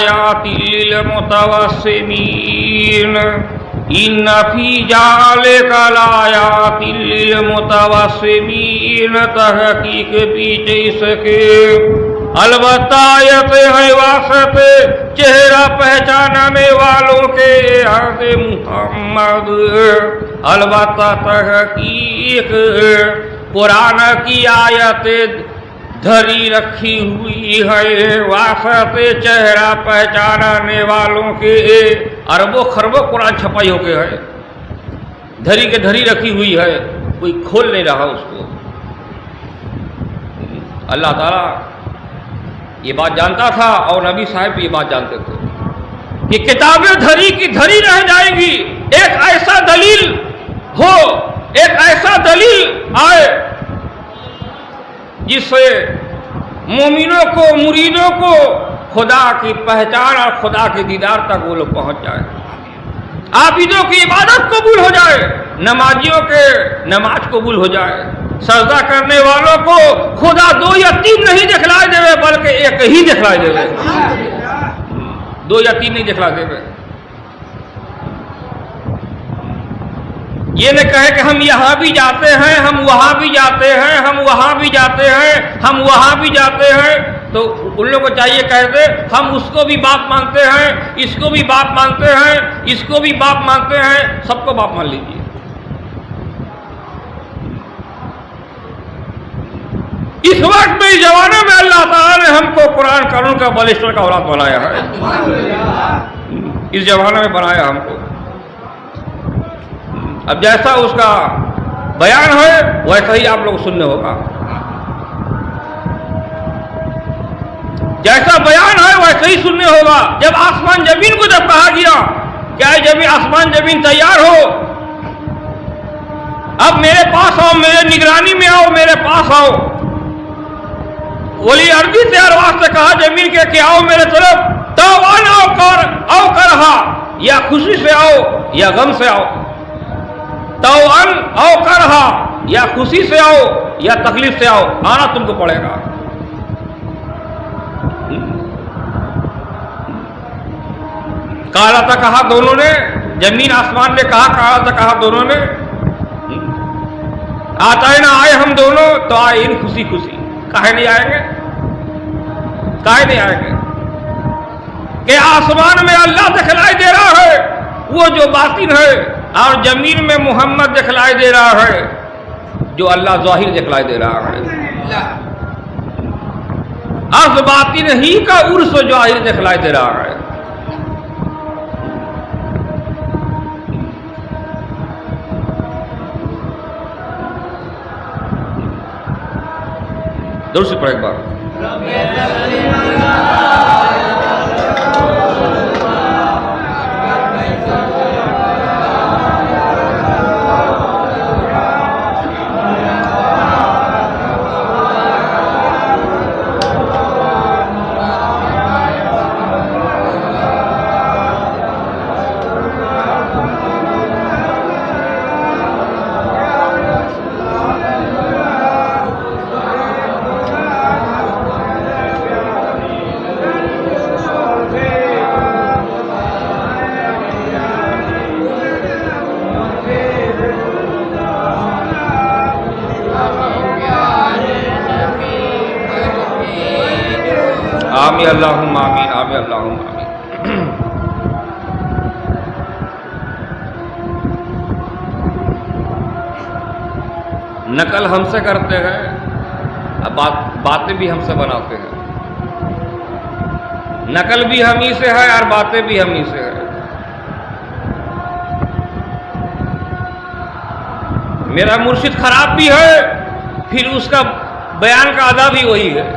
آیات للمتوسمین ان فی ذلک لآیات للمتوسمین تحقیق پیچھے اس کے البتہ آیت ہے واسطے چہرہ پہچاننے والوں کے عہد محمد، البتہ تحقیق قرآن کی آیت دھری رکھی ہوئی ہے واسطے چہرہ پہچاننے والوں کے، اربوں خربوں قرآن چھپائی ہو کے ہے، دھری کے دھری رکھی ہوئی ہے، کوئی کھول نہیں رہا اس کو۔ اللہ تعالیٰ یہ بات جانتا تھا اور نبی صاحب بھی یہ بات جانتے تھے کہ کتابیں دھری کی دھری رہ جائیں گی، ایک ایسا دلیل ہو، ایک ایسا دلیل آئے جس سے مومنوں کو، مریدوں کو خدا کی پہچان اور خدا کے دیدار تک وہ لوگ پہنچ جائے، عابدوں کی عبادت قبول ہو جائے، نمازیوں کے نماز قبول ہو جائے، سجدہ کرنے والوں کو خدا 2 یا 3 نہیں دکھلائے دے بلکہ ایک ہی دکھلائے دے، 2 یا 3 نہیں دکھلائے دے۔ یہ نہ کہے کہ ہم یہاں بھی جاتے ہیں، ہم وہاں بھی جاتے ہیں، ہم وہاں بھی جاتے ہیں، ہم وہاں بھی جاتے ہیں، تو ان لوگوں کو چاہیے کہہ دے ہم اس کو بھی باپ مانتے ہیں، اس کو بھی باپ مانتے ہیں، اس کو بھی باپ مانتے ہیں، سب کو باپ مان لیجیے۔ اس وقت میں اس زمانے میں اللہ تعالیٰ نے ہم کو قرآن قانون کا بالسٹر کا اولاد بنایا ہے، اس زمانے میں بنایا ہم کو۔ اب جیسا اس کا بیان ہے ویسا ہی آپ لوگ سننے ہوگا، جیسا بیان ہے ویسا ہی سننے ہوگا۔ جب آسمان زمین کو جب کہا گیا کہ اے زمین آسمان زمین تیار ہو، اب میرے پاس آؤ، میرے نگرانی میں آؤ، میرے پاس آؤ، ولی عربی سے ہر واسطے کہا زمین کے کہ آؤ میرے طرف، توان او کرہا، یا خوشی سے آؤ یا غم سے آؤ، توان او کرہا، یا خوشی سے آؤ یا تکلیف سے آؤ، آنا تم کو پڑے گا۔ کہا تھا کہا دونوں نے، زمین آسمان نے کہا تھا کہا دونوں نے، آتا ہے نہ آئے ہم دونوں تو آئے ان خوشی خوشی، کاہے نہیں آئیں گے، کاہے نہیں آئیں گے کہ آسمان میں اللہ دکھلائی دے رہا ہے وہ جو باطن ہے، اور زمین میں محمد دکھلائی دے رہا ہے جو اللہ ظاہر دکھلائی دے رہا ہے، از باطن ہی کا عرس ظاہر دکھلائی دے رہا ہے۔ دور سے پڑھ ایک بار۔ آمین اللہم آمین، آمین اللہم آمین۔ نقل ہم سے کرتے ہیں، باتیں بھی ہم سے بناتے ہیں، نقل بھی ہم ہی سے ہے اور باتیں بھی ہم ہی سے ہے۔ میرا مرشد خراب بھی ہے پھر اس کا بیان کا ادا بھی وہی ہے،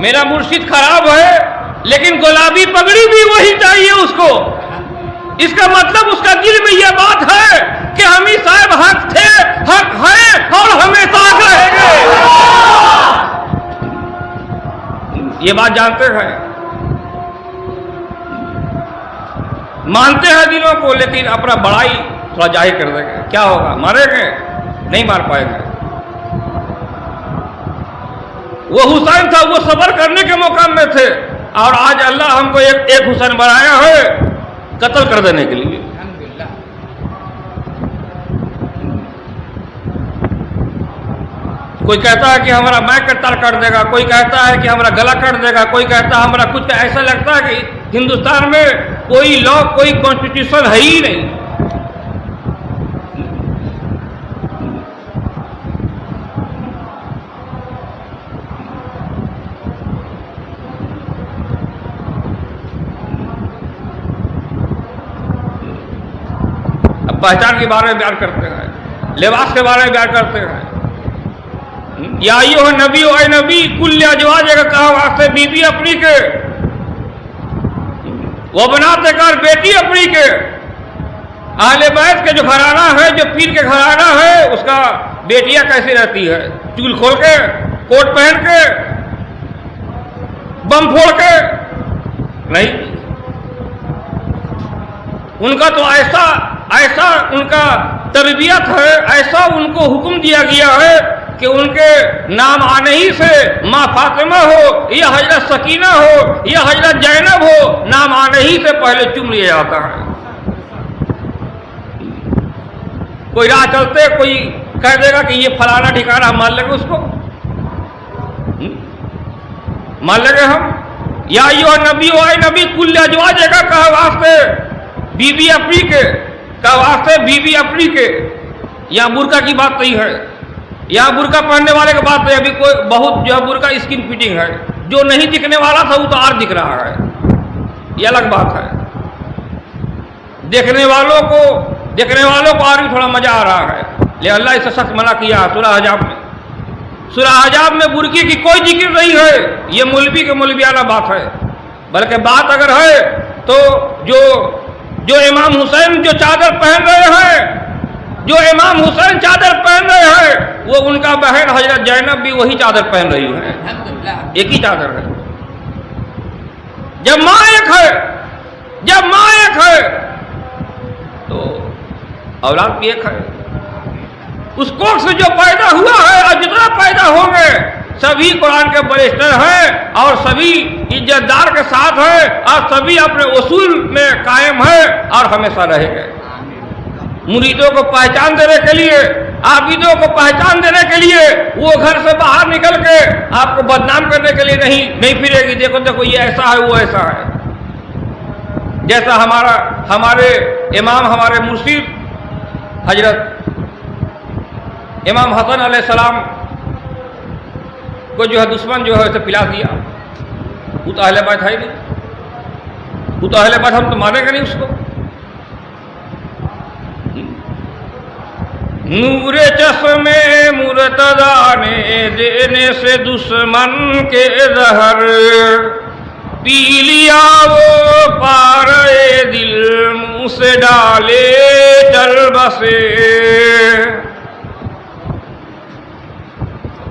میرا مرشد خراب ہے لیکن گلابی پگڑی بھی وہی چاہیے اس کو، اس کا مطلب اس کا دل میں یہ بات ہے کہ ہم ہی صاحب حق تھے، حق ہیں اور ہمیشہ حق رہیں گے، یہ بات جانتے ہیں، مانتے ہیں دلوں کو، لیکن اپنا بڑائی تھوڑا ظاہر کر دیں گے، کیا ہوگا، ماریں گے نہیں مار پائیں گے۔ وہ حسین تھا، وہ صبر کرنے کے مقام میں تھے، اور آج اللہ ہم کو ایک حسین بنایا ہے قتل کر دینے کے لیے. کوئی کہتا ہے کہ ہمارا مائک کٹ دے گا، کوئی کہتا ہے کہ ہمارا گلا کٹ دے گا، کوئی کہتا ہے ہمارا کچھ. ایسا لگتا ہے کہ ہندوستان میں کوئی لا، کوئی کانسٹیٹیوشن ہے ہی نہیں. اب پہچان کے بارے میں بیان کرتے ہیں، لباس کے بارے میں بیان کرتے ہیں. یا ایھا نبی، اے نبی، کل ازواج کا کہا واسطے بیوی اپنی کے، وہ بناتے کر بیٹی اپنی کے. اہل بیت کے جو گھرانہ ہے، جو پیر کے گھرانہ ہے، اس کا بیٹیاں کیسی رہتی ہے؟ چول کھول کے، کوٹ پہن کے، بم پھوڑ کے نہیں. ان کا تو ایسا ان کا تربیت ہے، ایسا ان کو حکم دیا گیا ہے کہ ان کے نام آنے ہی سے ماں فاطمہ ہو یا حضرت سکینہ ہو یا حضرت زینب ہو، نام آنے ہی سے پہلے چوم لیا جاتا ہے. کوئی راہ چلتے کوئی کہہ دے گا کہ یہ فلانا ٹھکانا، ہم مان لیں گے اس کو، مان لیں گے ہم. یا ایھا نبی، اے نبی، کل ازواج کا کہا واسطے بیوی اپنی کے، کہا واسطے بیوی اپنی کے. یہاں برقع کی بات نہیں ہے، یہاں برقع پہننے والے کی بات نہیں. ابھی کوئی بہت جو ہے برقع اسکن فٹنگ ہے، جو نہیں دکھنے والا تھا وہ تو اور دکھ رہا ہے، یہ الگ بات ہے. دیکھنے والوں کو اور بھی تھوڑا مزہ آ رہا ہے، لیکن اللہ اسے سخت منع کیا ہے سورہ حجاب میں. سورہ حجاب میں برقعے کی کوئی ذکر نہیں ہے. یہ مولوی کے مولویانہ بات ہے، بلکہ بات اگر ہے تو جو امام حسین جو چادر پہن رہے ہیں، جو امام حسین چادر پہن رہے ہیں، وہ ان کا بہن حضرت زینب بھی وہی چادر پہن رہی ہے. ایک ہی چادر ہے. جب ماں ایک ہے تو اولاد بھی ایک ہے. اس کوکھ سے جو پیدا ہوا ہے اور جتنا پیدا ہوں گے سبھی قرآن کے بریسٹر ہیں اور سبھی عزت دار کے ساتھ ہیں اور سبھی اپنے اصول میں قائم ہیں اور ہمیشہ رہیں گے. مریدوں کو پہچان دینے کے لیے، عابدوں کو پہچان دینے کے لیے وہ گھر سے باہر نکل کے آپ کو بدنام کرنے کے لیے نہیں پھرے گی. دیکھو یہ ایسا ہے، وہ ایسا ہے. جیسا ہمارے امام، ہمارے مرشد حضرت امام حسن علیہ السلام کو جو ہے دشمن جو ہے اسے پلا دیا. وہ تو اہل بیت ہے ہی نہیں، وہ تو اہل بیت، ہم تو مانیں گے نہیں اس کو. نور چشمے مرتضیٰ نے دینے سے دشمن کے زہر پی لیا، وہ پارے دل منہ سے ڈالے چل بسے.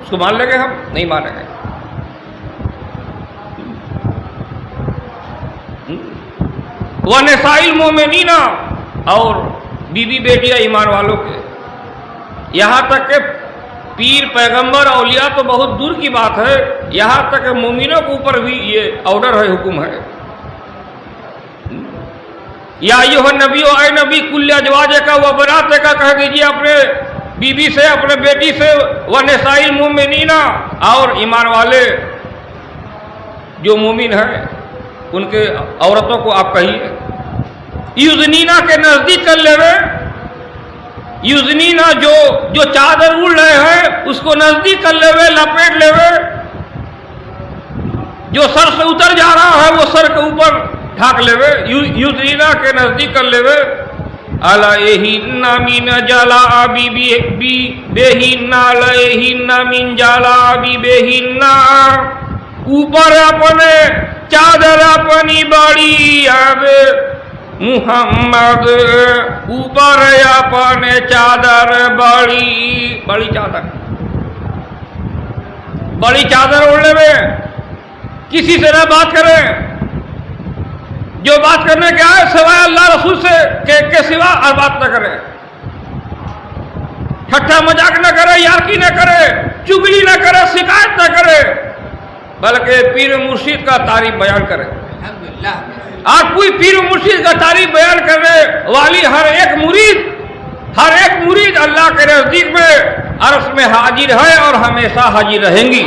اس کو مان لیں گے؟ ہم نہیں مانیں گے. وَنِسَاءِ الْمُؤْمِنِينَ، اور بیوی بیٹیاں ایمان والوں کے. یہاں تک کہ پیر، پیغمبر، اولیاء تو بہت دور کی بات ہے، یہاں تک کہ مومنوں کے اوپر بھی یہ آرڈر ہے، حکم ہے. یا ایھا نبی، اے نبی، کل ازواج کا و بنات کا کہہ دیجیے اپنے بیوی سے، اپنے بیٹی سے، وَنِسَاءِ الْمُؤْمِنِينَ، اور ایمان والے جو مومن ہیں ان کے عورتوں کو آپ کہیے. یُزْنِینَ کے نزدیک کر لے، یُزْنِینَ جو چادر اڑ رہے ہیں اس کو نزدیک کر لے، لپیٹ لے. جو سر سے اتر جا رہا ہے وہ سر کے اوپر ڈھانک لے. یُزْنِینَ کے نزدیک کر لے. علیہن من جلابیبہن، علیہن من جلابیبہن، اوپر اپنے چادر اپنی بڑی اب محمد، اوپر اپنے چادر بڑی چادر اوڑھنے میں کسی سے نہ بات کریں. جو بات کرنے کے آئے سوائے اللہ رسول سے کے سوا اور بات نہ کرے. ٹھٹا مذاق نہ کرے، یارکی نہ کرے، چگلی نہ کرے، شکایت نہ کرے، بلکہ پیر مرشد کا تعریف بیان کرے. آج کوئی پیر مرشد کا تعریف بیان کرنے والی ہر ایک مرید اللہ کے نزدیک میں عرش میں حاضر ہے اور ہمیشہ حاضر رہیں گی.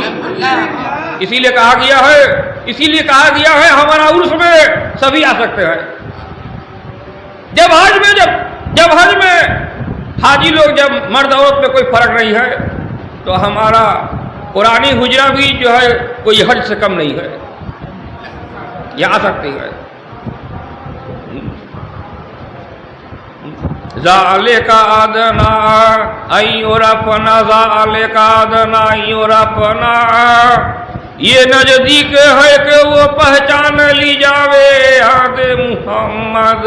اسی لیے کہا گیا ہے ہمارا عرس میں سبھی آ سکتے ہیں. جب حج میں حاجی لوگ جب مرد عورت میں کوئی فرق نہیں ہے تو ہمارا قرآنی حجرہ بھی جو ہے کوئی حج سے کم نہیں ہے, یہ آ سکتی ہے. ذالک ادنی ان یعرفن ذالک ادنی ان یعرفن, یہ نزدیک ہے کہ وہ پہچان لی جاوے یاد محمد,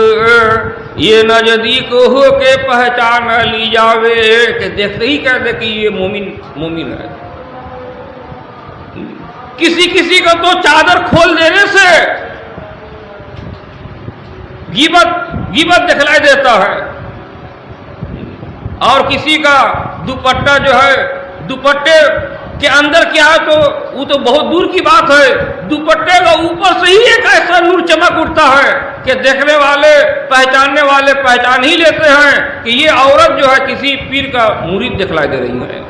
یہ نزدیک ہو کہ پہچان لی جاوے کہ دیکھتے ہی کہتے کہ یہ مومن ہے. کسی کا تو چادر کھول دینے سے غیبت دکھلائی دیتا ہے, اور کسی کا دوپٹہ جو ہے دوپٹے کے اندر کیا ہے تو وہ تو بہت دور کی بات ہے. دوپٹے کا اوپر سے ہی ایک ایسا نور چمک اٹھتا ہے کہ دیکھنے والے پہچاننے والے پہچان ہی لیتے ہیں کہ یہ عورت جو ہے کسی پیر کا مرید دکھلائی دے رہی ہے.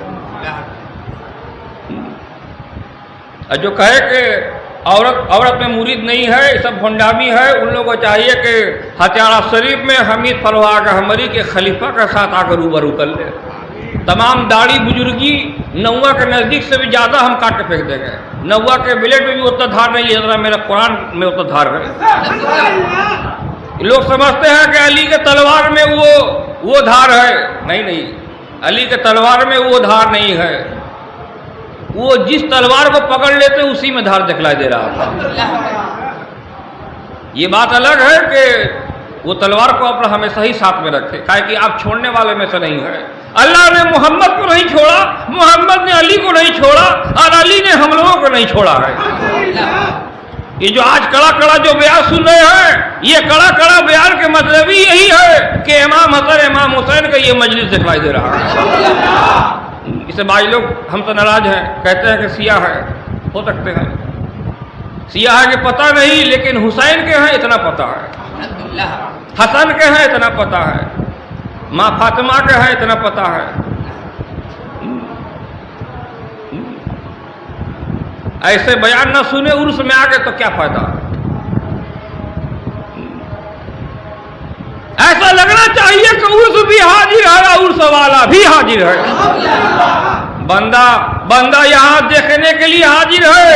جو کہے کہ عورت میں مرید نہیں ہے, یہ سب بھنڈامی ہے. ان لوگوں کو چاہیے کہ ہتھیارہ شریف میں حمید فروغ احمدی کے خلیفہ کے ساتھ آ کر روبرو کر لے. تمام داڑھی بزرگی نوا کے نزدیک سے بھی زیادہ ہم کاٹ کے پھینک دیں گے. نوا کے بلیٹ میں بھی اتنا دھار نہیں ہے جتنا میرا قرآن میں اتنا دھار ہے. لوگ سمجھتے ہیں کہ علی کے تلوار میں وہ دھار ہے. نہیں, علی کے تلوار میں وہ دھار نہیں ہے. وہ جس تلوار کو پکڑ لیتے اسی میں دھار دکھلائی دے رہا تھا. یہ بات الگ ہے کہ وہ تلوار کو اپنا ہمیشہ ہی ساتھ میں رکھے, کہا کہ آپ چھوڑنے والے میں سے نہیں ہے. اللہ نے محمد کو نہیں چھوڑا, محمد نے علی کو نہیں چھوڑا, اور علی نے ہم لوگوں کو نہیں چھوڑا ہے. یہ جو آج کڑا جو بیان سن رہے ہیں, یہ کڑا بیان کے مطلب ہی یہی ہے کہ امام حسن امام حسین کا یہ مجلس دکھلائی دے رہا ہے. اسے بعض لوگ ہم سے ناراض ہیں, کہتے ہیں کہ سیاہ ہے. ہو سکتے ہیں سیاہ ہے کہ پتہ نہیں, لیکن حسین کے ہیں اتنا پتہ ہے, حسن کے ہیں اتنا پتہ ہے, ماں فاطمہ کے ہیں اتنا پتہ ہے. ایسے بیان نہ سنے عرس میں آ گئے تو کیا فائدہ. ایسا لگنا چاہیے کہ عرس بھی حاضر ہے, عرس والا بھی حاضر ہے. بندہ یہاں دیکھنے کے لیے حاضر ہے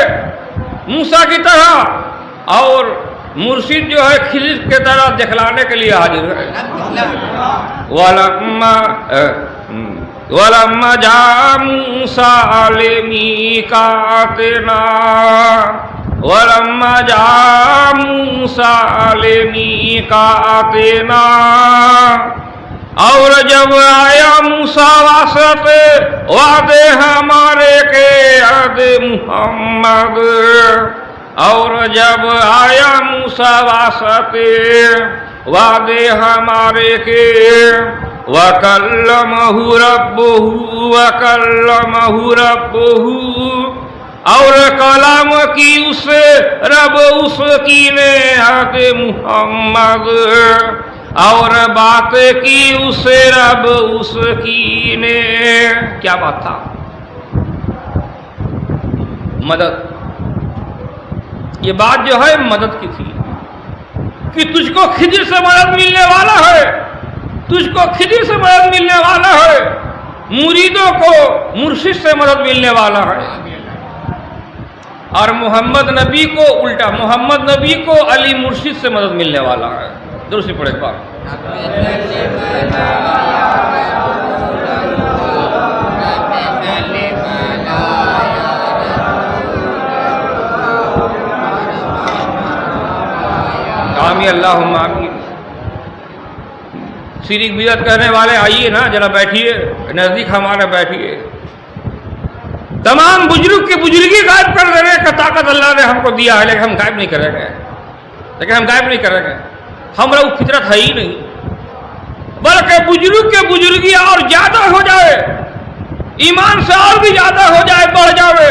موسیٰ کی طرح, اور مرشد جو ہے خضر کی طرح دکھلانے کے لیے حاضر ہے. وَلَمَّا جَاءَ مُوسَىٰ لِمِيقَاتِنَا وَلَمَّا جَاءَ مُوسَىٰ لِمِيقَاتِنَا, اور جب آیا موسیٰ واسطے وعدے ہمارے کے عہد محمد, اور جب آیا موسیٰ واسطے وعدے ہمارے کے وَكَلَّمَهُ رَبُّهُ, اور کلام کی اس سے رب اس کی نے عہد محمد, اور بات کی اس سے رب اس کی نے. کیا بات تھا؟ مدد. یہ بات جو ہے مدد کی تھی کہ تجھ کو خضر سے مدد ملنے والا ہے, تجھ کو خضر سے مدد ملنے والا ہے, مریدوں کو مرشد سے مدد ملنے والا ہے. اور محمد نبی کو الٹا, محمد نبی کو علی مرشد سے مدد ملنے والا ہے. درست پڑھے ایک بار. آمین اللہم آمین. شرک بدعت کرنے والے آئیے نا, ذرا بیٹھیے نزدیک ہمارے بیٹھیے. تمام بزرگ کی بزرگی غائب کر دینے کا طاقت اللہ نے ہم کو دیا ہے, لیکن ہم غائب نہیں کریں گے. ہمارا وہ فطرت ہے ہی نہیں, بلکہ بزرگ کے بزرگی اور زیادہ ہو جائے, ایمان سے اور بھی زیادہ ہو جائے, بڑھ جائے,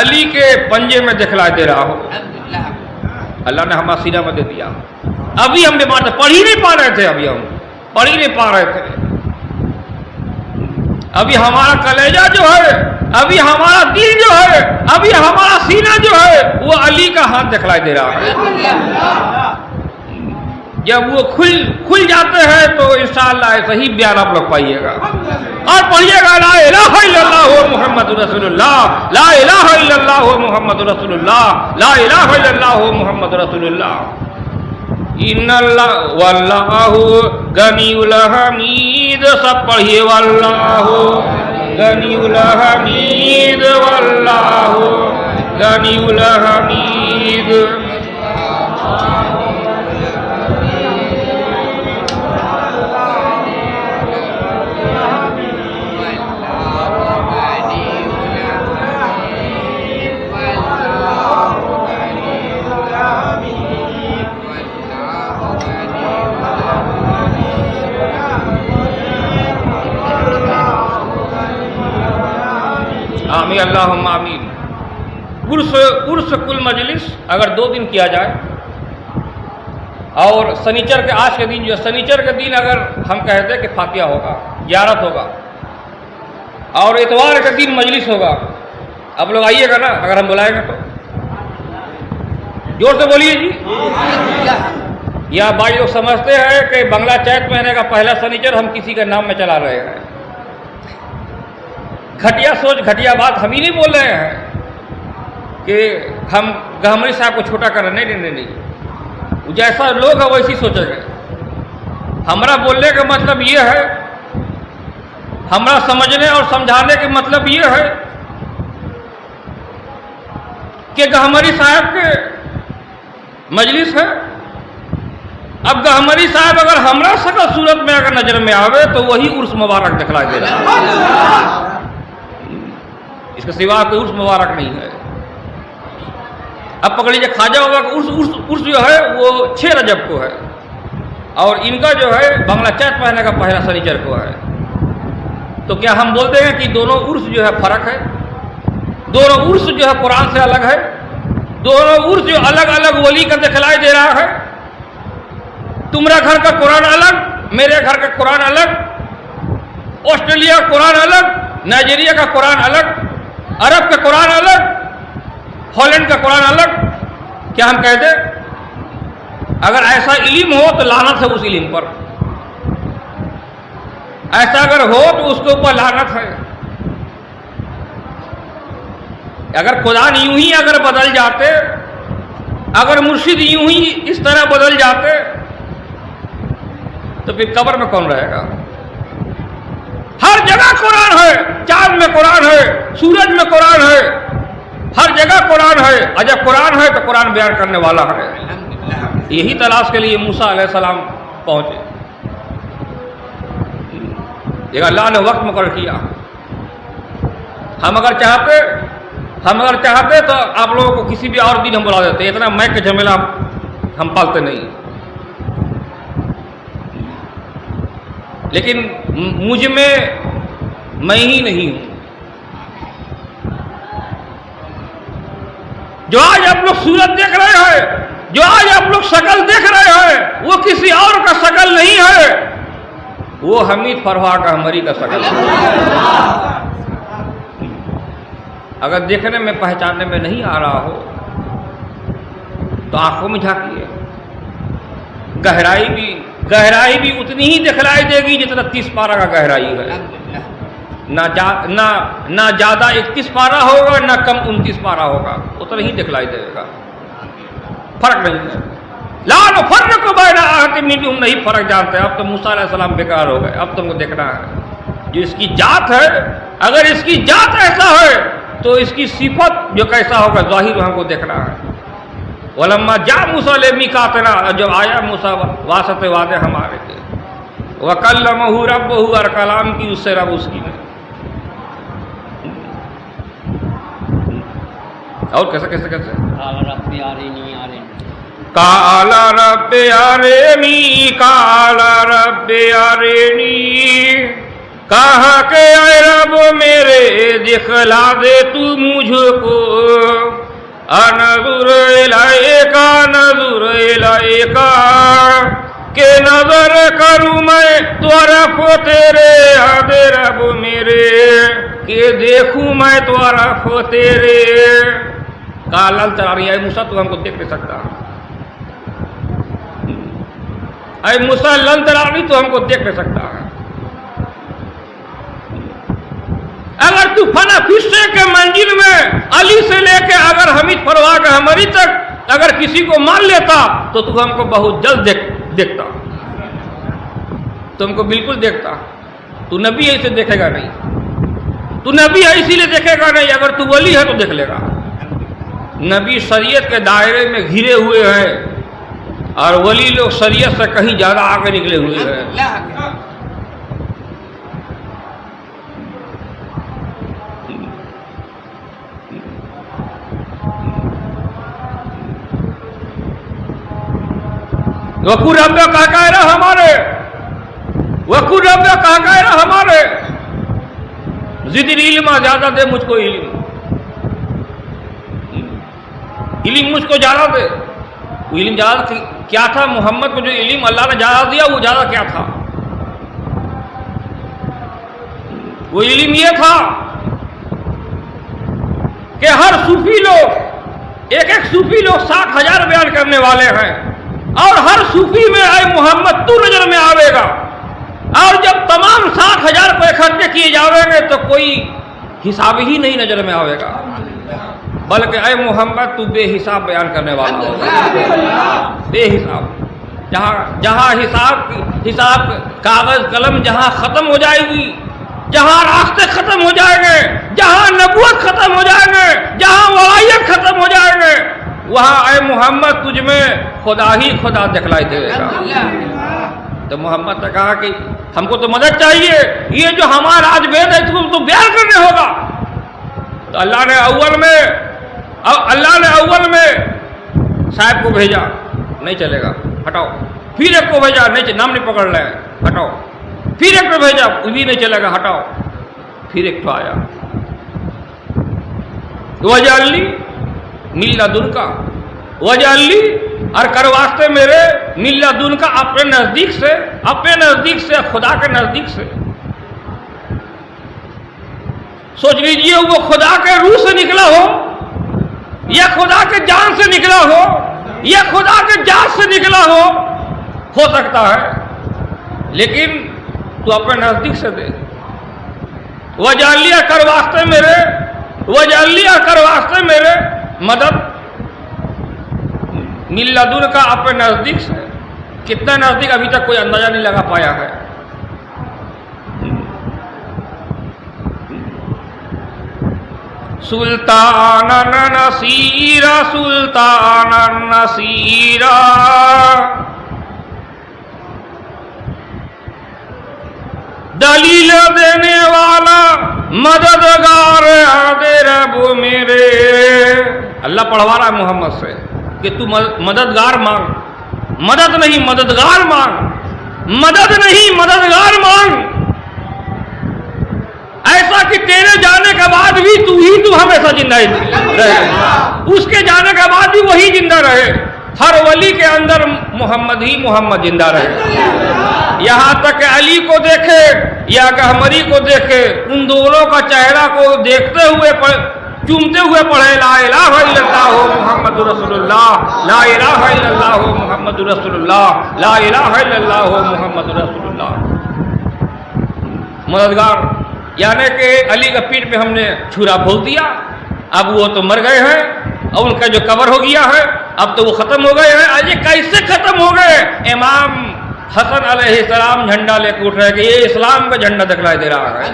علی کے پنجے میں دکھلائی دے رہا ہو. اللہ نے ہمارا سینہ میں دے دیا. ابھی ہم بیمار تھے, پڑھ ہی نہیں پا رہے تھے, ابھی ہم پڑھ ہی نہیں پا رہے تھے. ابھی ہمارا کلیجہ جو ہے, ابھی ہمارا دل جو ہے, ابھی ہمارا سینہ جو ہے, وہ علی کا ہاتھ دکھلائی دے رہا ہے. جب وہ کھل جاتے ہیں تو انشاءاللہ ایسا ہی بیان آپ لوگ پائیے گا. اور پڑھیے گا لا الہ الا اللہ محمد رسول اللہ, لا الہ الا اللہ محمد رسول اللہ, لا الہ الا اللہ محمد رسول اللہ. ان اللہ واللہ غنی الحمید. سب پڑھیے واللہ غنی الحمید, واللہ غنی الحمید. آمین اللہم آمین. عرس کل مجلس اگر 2 دن کیا جائے, اور سنیچر کے آج کے دن جو سنیچر کے دن اگر ہم کہتے کہ فاتحہ ہوگا, زیارت ہوگا, اور اتوار کے دن مجلس ہوگا. آپ لوگ آئیے گا نا اگر ہم بلائیں گے تو؟ زور سے بولیے جی. یا بھائی لوگ سمجھتے ہیں کہ بنگلہ چیت مہینے کا پہلا سنیچر ہم کسی کے نام میں چلا رہے ہیں. گھٹیا سوچ گھٹیا بات ہم ہی نہیں بول رہے ہیں کہ ہم گہمری صاحب کو چھوٹا کر رہے ہیں. نہیں, جیسا لوگ ہے ویسی سوچیں گے. ہمارا بولنے کا مطلب یہ ہے, ہمارا سمجھنے اور سمجھانے کا مطلب یہ ہے کہ گہمری صاحب کے مجلس ہے. اب گہمری صاحب اگر ہمارا شکل صورت میں اگر نظر میں آوے تو وہی عرس مبارک دکھلا دے رہا ہے. اس کے سوا کوئی عرس مبارک نہیں ہے. اب پکڑ لیجیے خواجہ ہوگا کہ عرس جو ہے وہ 6 رجب کو ہے, اور ان کا جو ہے بنگلہ چیت مہینے کا پہلا سنیچر کو ہے. تو کیا ہم بولتے ہیں کہ دونوں عرس جو ہے فرق ہے؟ دونوں عرس جو ہے قرآن سے الگ ہے. دونوں عرس جو الگ الگ ولی کا دکھلائی دے رہا ہے. تمہارا گھر کا قرآن الگ, میرے گھر کا قرآن الگ, آسٹریلیا کا قرآن الگ, نائجیریا کا قرآن الگ, عرب کا قرآن الگ, ہالینڈ کا قرآن الگ. کیا ہم کہتے اگر ایسا علم ہو تو لعنت ہے اس علم پر. ایسا اگر ہو تو اس کے اوپر لعنت ہے. اگر قرآن یوں ہی اگر بدل جاتے, اگر مرشد یوں ہی اس طرح بدل جاتے تو پھر قبر میں کون رہے گا؟ ہر جگہ قرآن ہے. چاند میں قرآن ہے, سورج میں قرآن ہے, ہر جگہ قرآن ہے. اور جب قرآن ہے تو قرآن بیان کرنے والا ہے. یہی تلاش کے لیے موسیٰ علیہ السلام پہنچے. یہ اللہ نے وقت مقرر کیا. ہم اگر چاہتے تو آپ لوگوں کو کسی بھی اور دن ہم بلا دیتے. اتنا میک کا جھمیلا ہم پالتے نہیں. لیکن مجھ میں ہی نہیں ہوں. جو آج آپ لوگ صورت دیکھ رہے ہیں, جو آج آپ لوگ شکل دیکھ رہے ہیں, وہ کسی اور کا شکل نہیں ہے. وہ حمید فروا کا ہماری کا شکل ہے. اگر دیکھنے میں پہچاننے میں نہیں آ رہا ہو تو آنکھوں میں جھانکیے. گہرائی بھی اتنی ہی دکھلائی دے گی جتنا 30 پارہ کا گہرائی ہے. نہ زیادہ 31 پارہ ہوگا, نہ کم 29 پارہ ہوگا. اتنا ہی دکھلائی دے گا. فرق نہیں ہے. لا نفرق بین احد منہم, نہیں فرق جانتے. اب تو موسیٰ علیہ السلام بیکار ہو گئے. اب تم کو دیکھنا ہے جو اس کی ذات ہے. اگر اس کی ذات ایسا ہے تو اس کی صفت جو کیسا ہوگا ظاہر ہم کو دیکھنا ہے. ولما جاء موسیٰ لمیقاتنا, جب آیا موسیٰ واسطے وعدے ہمارے کے, وکلمہ ربہ, اور کلام کی اس سے رب اس کی نے. اور کیسے قال رب ارنی کہا کہ اے رب میرے دکھلا دے تو مجھ کو نظر الیک نظر الیک کہ نظر کروں میں طرف تیرے اے رب میرے کہ دیکھوں میں طرف تیرے. کہا اللہ تعالیٰ اے موسیٰ تو ہم کو دیکھ نہیں سکتا, اے موسیٰ لن ترانی تو ہم کو دیکھ نہیں سکتا. اگر تو فنا فشے کے منزل میں علی سے لے کے اگر حمید پروا کے ہماری تک اگر کسی کو مان لیتا تو تو ہم کو بہت جلد دیکھتا, تم کو بالکل دیکھتا. تو نبی ایسے دیکھے گا نہیں, تو نبی اسی لیے دیکھے گا نہیں. اگر تو ولی ہے تو دیکھ لے گا. نبی شریعت کے دائرے میں گھرے ہوئے ہیں اور ولی لوگ شریعت سے کہیں زیادہ آگے نکلے ہوئے ہیں. وقور رب کہا کہہ رہا ہمارے, وقور رب کہا کہہ رہا ہمارے, زدنی علم زیادہ دے مجھ کو علم, علم مجھ کو زیادہ دے. وہ علم زیادہ کیا تھا؟ محمد کو جو علم اللہ نے زیادہ دیا وہ زیادہ کیا تھا؟ وہ علم یہ تھا کہ ہر صوفی لوگ ایک صوفی لوگ 60,000 بیان کرنے والے ہیں اور ہر صوفی میں اے محمد تو نظر میں آوے گا, اور جب تمام 60,000 کو اکٹھے کیے جاویں گے تو کوئی حساب ہی نہیں نظر میں آوے گا, بلکہ اے محمد تو بے حساب بیان کرنے والا ہوگا, بے حساب. جہاں حساب کاغذ قلم جہاں ختم ہو جائے گی, جہاں راستے ختم ہو جائیں گے, جہاں نبوت ختم ہو جائیں گے, جہاں ولایت ختم ہو جائیں گے, وہاں اے محمد تجھ میں خدا ہی خدا دکھلائی دے گا. تو محمد نے کہا کہ ہم کو تو مدد چاہیے, یہ جو ہمارا آج وید ہے اس کو تو بیان کرنے ہوگا. تو اللہ نے اول میں صاحب کو بھیجا, نہیں چلے گا ہٹاؤ. پھر ایک کو بھیجا, نہیں نام نہیں پکڑ رہے ہٹاؤ. پھر ایک کو بھیجا, وہ بھی نہیں چلے گا ہٹاؤ. پھر ایک تو آیا, وجعلنی من لدنک, وجعلنی اور کر واسطے میرے من لدنک اپنے نزدیک سے خدا کے نزدیک سے. سوچ لیجئے وہ خدا کے روح سے نکلا ہو یا خدا کے جان سے نکلا ہو یا خدا کے جان سے نکلا ہو سکتا ہے, لیکن تو اپنے نزدیک سے دے. وجعلنی کر واسطے میرے مدد من لدنک اپنے نزدیک سے. کتنا نزدیک ابھی تک کوئی اندازہ نہیں لگا پایا ہے. سلطانن نصیرا سلطانن نصیرا, دلیل دینے والا مددگار دے رب میرے. اللہ پڑھوا رہا ہے محمد سے کہ تو مددگار مانگ, مدد نہیں مددگار مانگ, مدد نہیں مددگار مانگ. ایسا کہ تیرے جانے کے بعد بھی تو ہمیشہ زندہ رہے, اس کے جانے کے بعد بھی وہی زندہ رہے. ہر ولی کے اندر محمد ہی محمد زندہ رہے. یہاں تک کہ علی کو دیکھے یا گہمری کو دیکھے, ان دونوں کا چہرہ کو دیکھتے ہوئے چومتے ہوئے پڑھے لا الہ الا اللہ محمد رسول اللہ, لا الہ الا اللہ محمد رسول اللہ, لا الہ الا اللہ محمد رسول اللہ. مددگار یعنی کہ علی کا پیٹ پہ ہم نے چھرا بھونک دیا, اب وہ تو مر گئے ہیں اور ان کا جو قبر ہو گیا ہے اب تو وہ ختم ہو گئے ہیں. یہ کیسے ختم ہو گئے؟ امام حسن علیہ السلام جھنڈا لے کے اٹھ رہے کہ یہ اسلام کا جھنڈا دکھلائی دے رہا ہے.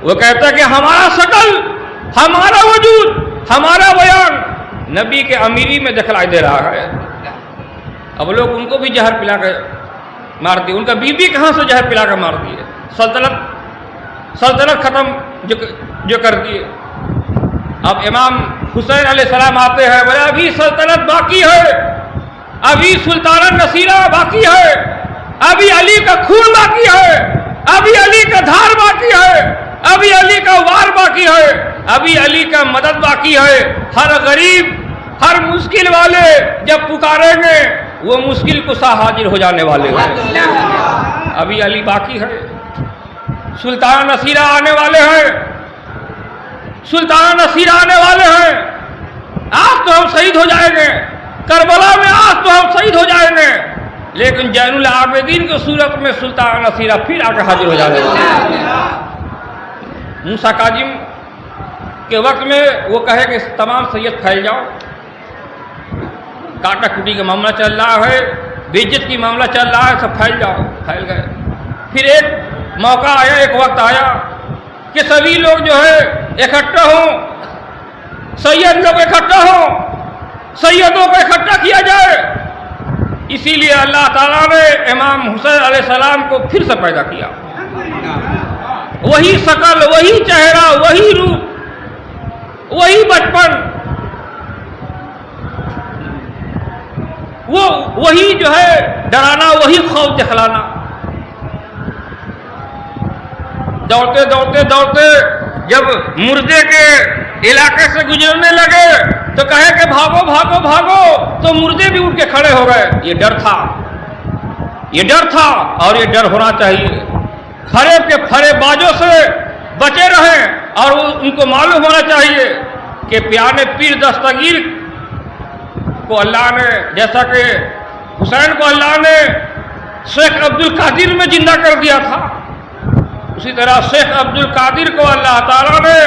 وہ کہتا ہے کہ ہمارا شکل, ہمارا وجود, ہمارا بیان نبی کے امیری میں دکھلائی دے رہا ہے. اب لوگ ان کو بھی زہر پلا کے مار دیے, ان کا بیوی کہاں سے زہر پلا کے مار دیے, سلطنت ختم جو کر دیے. اب امام حسین علیہ السلام آتے ہیں, بولے ابھی سلطنت باقی ہے, ابھی سلطانت نصیرہ باقی ہے, ابھی علی کا خون باقی ہے. ابھی علی کا دھار باقی ہے، ابھی علی کا وار باقی ہے، ابھی علی کا مدد باقی ہے. ہر غریب، ہر مشکل والے جب پکاریں گے وہ مشکل کشا حاضر ہو جانے والے ہیں. ابھی علی باقی ہے. سلطان نصیرہ آنے والے ہیں، سلطان نصیرہ آنے والے ہیں. آج تو ہم شہید ہو جائیں گے، کربلا میں آج تو ہم شہید ہو جائیں گے، لیکن زین العابدین کی صورت میں سلطان نصیرہ پھر آ کے حاضر ہو جانے والے. موسیٰ کاظم کے وقت میں وہ کہے کہ تمام سید پھیل جاؤ، کاٹا کٹی کا معاملہ چل رہا ہے، بے عزت کی معاملہ چل رہا ہے، سب پھیل جاؤ. پھیل گئے. پھر ایک موقع آیا، ایک وقت آیا کہ سبھی لوگ جو ہے اکٹھا ہوں، سید لوگ اکٹھا ہوں، سیدوں کو اکٹھا کیا جائے. اسی لیے اللہ تعالیٰ نے امام حسین علیہ السلام کو پھر سے پیدا کیا. وہی شکل، وہی چہرہ، وہی روپ، وہی بچپن، وہی جو ہے ڈرانا، وہی خوف دکھلانا. دوڑتے دوڑتے دوڑتے جب مردے کے علاقے سے گزرنے لگے تو کہے کہ بھاگو بھاگو بھاگو، تو مردے بھی اٹھ کے کھڑے ہو گئے. یہ ڈر تھا، یہ ڈر تھا، اور یہ ڈر ہونا چاہیے. فریب کے فریب بازوں سے بچے رہیں، اور ان کو معلوم ہونا چاہیے کہ پیانے پیر دستگیر کو اللہ نے، جیسا کہ حسین کو اللہ نے شیخ عبد القادر میں زندہ کر دیا تھا، اسی طرح شیخ عبد القادر کو اللہ تعالیٰ نے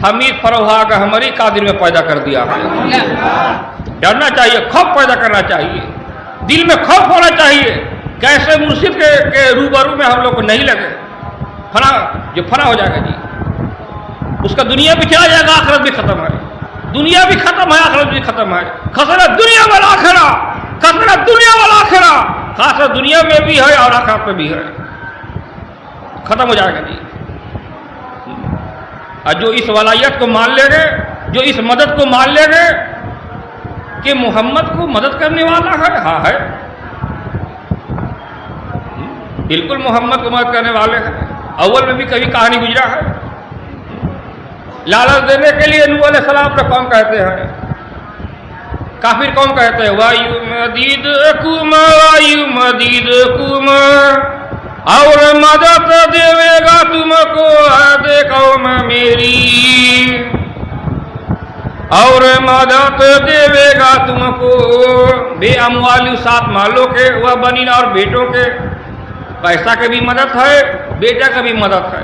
حمید فروہا ہمری قادر میں پیدا کر دیا ہے. ڈرنا چاہیے، خوف پیدا کرنا چاہیے، دل میں خوف ہونا چاہیے. کیسے مرشد کے روبرو میں ہم لوگ کو نہیں لگے. فنا جو فنا ہو جائے گا جی، اس کا دنیا بھی چلا جائے گا، آخرت بھی ختم ہے. دنیا بھی ختم ہے، آخرت بھی ختم ہے. خسرت دنیا والآخرہ، خسرت دنیا والآخرہ. خسرت دنیا میں بھی ہے اور آخرت میں بھی ہے. ختم ہو جائے گا جی. اور جو اس ولایت کو مان لیں گے، جو اس مدد کو مان لیں گے کہ محمد کو مدد کرنے والا ہے، ہاں ہے، بالکل محمد کو مدد کرنے والے ہیں. اول میں بھی کبھی کہانی گزرا ہے. لالچ دینے کے لیے نوح علیہ السلام پر قوم کہتے ہیں، کافر قوم کہتے ہیں وَيُمَدِّدْكُمْ وَيُمَدِّدْكُمْ، اور مدد دے گا تم کو اے قوم میری، اور مدد دے گا تم کو بے اموال، سات مالوں کے، وہ بنین، اور بیٹوں کے. پیسہ کی بھی مدد ہے، بیٹا کا بھی مدد ہے.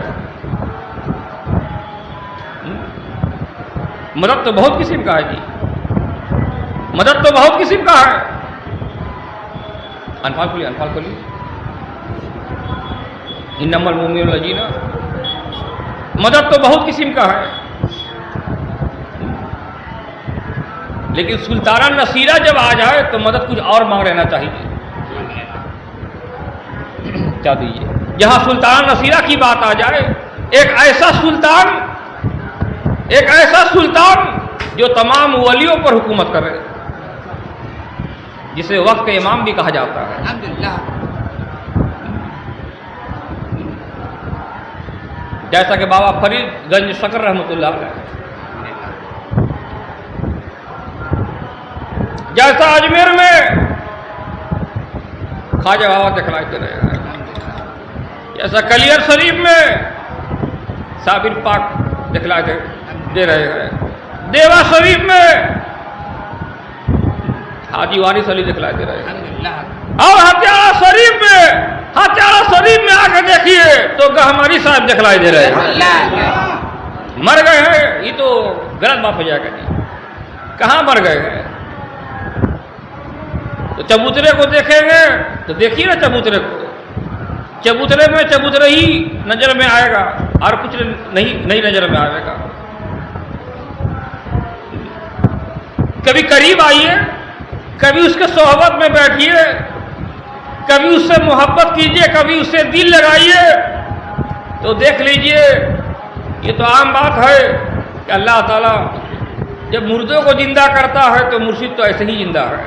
مدد تو بہت قسم کا ہے جی، مدد تو بہت قسم کا ہے. انفال کھولیے، انفال کھولیے. انما المؤمنون الذین، مدد تو بہت قسم کا ہے. لیکن سلطانہ نصیرہ جب آ جائے تو مدد کچھ اور مانگ لینا چاہیے. کیا دیجیے، جہاں سلطان نصیرہ کی بات آ جائے، ایک ایسا سلطان جو تمام ولیوں پر حکومت کرے، جسے وقت کے امام بھی کہا جاتا ہے. الحمدللہ. جیسا کہ بابا فرید گنج شکر رحمۃ اللہ علیہ، جیسا اجمیر میں خواجہ بابا دکھلاتے رہے ہیں، جیسا کلیئر شریف میں صابر پاک دکھلاتے دے رہے ہیں، دیوا شریف میں حاجی وارث علی دکھلائی دے رہے ہیں، اور ہتھیارہ شریف میں آ کے دیکھیے تو گہماری صاحب دکھلائی دے رہے ہیں. مر گئے ہیں، یہ تو غلط بات ہو جائے گا جی. کہاں مر گئے ہیں؟ تو چبوترے کو دیکھیں گے تو دیکھیے نا چبوترے کو، چبوترے میں چبوترے ہی نظر میں آئے گا، اور کچھ نہیں نظر میں آئے گا. کبھی قریب آئیے، کبھی اس کے صحبت میں بیٹھیے، کبھی اس سے محبت کیجیے، کبھی اس سے دل لگائیے، تو دیکھ لیجئے. یہ تو عام بات ہے کہ اللہ تعالیٰ جب مردوں کو زندہ کرتا ہے تو مرشد تو ایسے ہی زندہ ہے.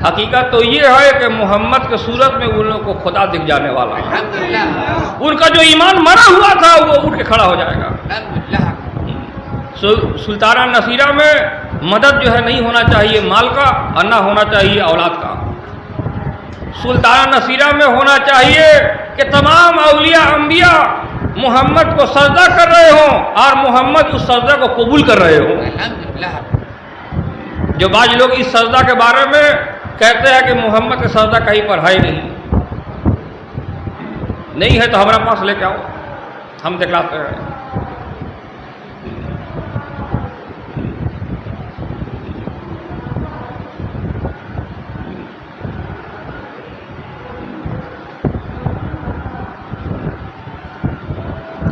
حقیقت تو یہ ہے کہ محمد کے صورت میں ان لوگوں کو خدا دکھ جانے والا ہے. ان کا جو ایمان مرا ہوا تھا وہ اٹھ کے کھڑا ہو جائے گا. سلطانہ نصیرہ میں مدد جو ہے نہیں ہونا چاہیے مال کا اور نہ ہونا چاہیے اولاد کا. سلطانہ نصیرہ میں ہونا چاہیے کہ تمام اولیاء انبیاء محمد کو سجدہ کر رہے ہوں اور محمد اس سجدہ کو قبول کر رہے ہوں. جو بعض لوگ اس سجدہ کے بارے میں کہتے ہیں کہ محمد کا سجدہ کہیں پر ہے نہیں ہے تو ہمارے پاس لے کے آؤ, ہم دکھلاتے ہیں.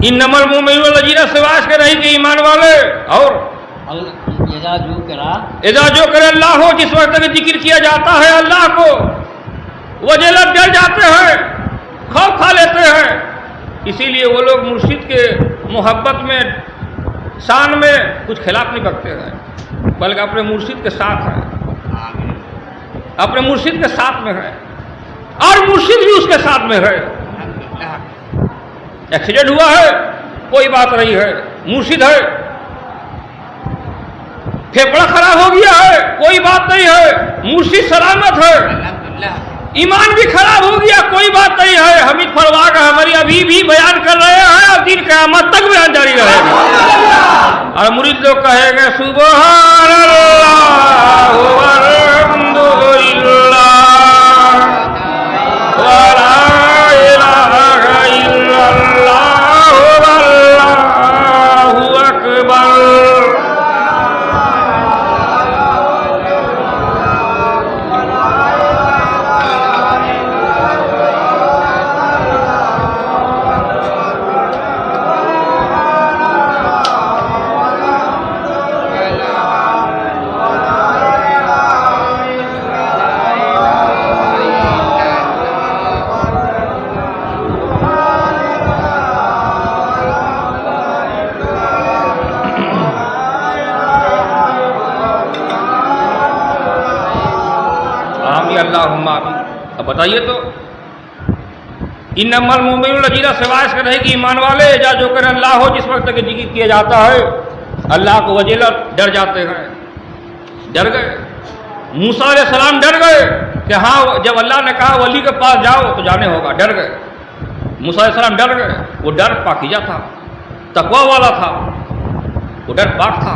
انما المؤمنون الذین سواش کے نہیں کہ ایمان والے اور اذا ذکر اللہ ہو جس وقت تک ذکر کیا جاتا ہے اللہ کو وجلت ڈر جاتے ہیں, خوف کھا لیتے ہیں. اسی لیے وہ لوگ مرشد کے محبت میں شان میں کچھ خلاف نہیں بکتے ہیں بلکہ اپنے مرشد کے ساتھ ہیں, اپنے مرشد کے ساتھ میں ہے اور مرشد بھی اس کے ساتھ میں ہے. ایکسیڈنٹ ہوا ہے کوئی بات نہیں ہے, مرشد ہے. پھیپڑا خراب ہو گیا ہے کوئی بات نہیں ہے, مرشد سلامت ہے. ایمان بھی خراب ہو گیا کوئی بات نہیں ہے, حمید فروا کا ہماری ابھی بھی بیان کر رہے ہیں اور دن قیامت تک بیان جاری رہے گا. اور مرید لوگ کہیں گے سبحان اللہ والحمدللہ ولا الہ الا اللہ واللہ اکبر. اللہم آمین. اب بتائیے تو انما المؤمنون الذین سوائے اس کے نہیں کہ ایمان والے جا جو کر اللہ ہو جس وقت تک ذکر کیا جاتا ہے اللہ کو وجلت ڈر جاتے ہیں. ڈر گئے موسیٰ علیہ السلام, ڈر گئے کہ ہاں جب اللہ نے کہا ولی کے پاس جاؤ تو جانے ہوگا. ڈر گئے موسیٰ علیہ السلام, ڈر گئے. وہ ڈر پاکیزہ تھا, تقوی والا تھا, وہ ڈر پاک تھا.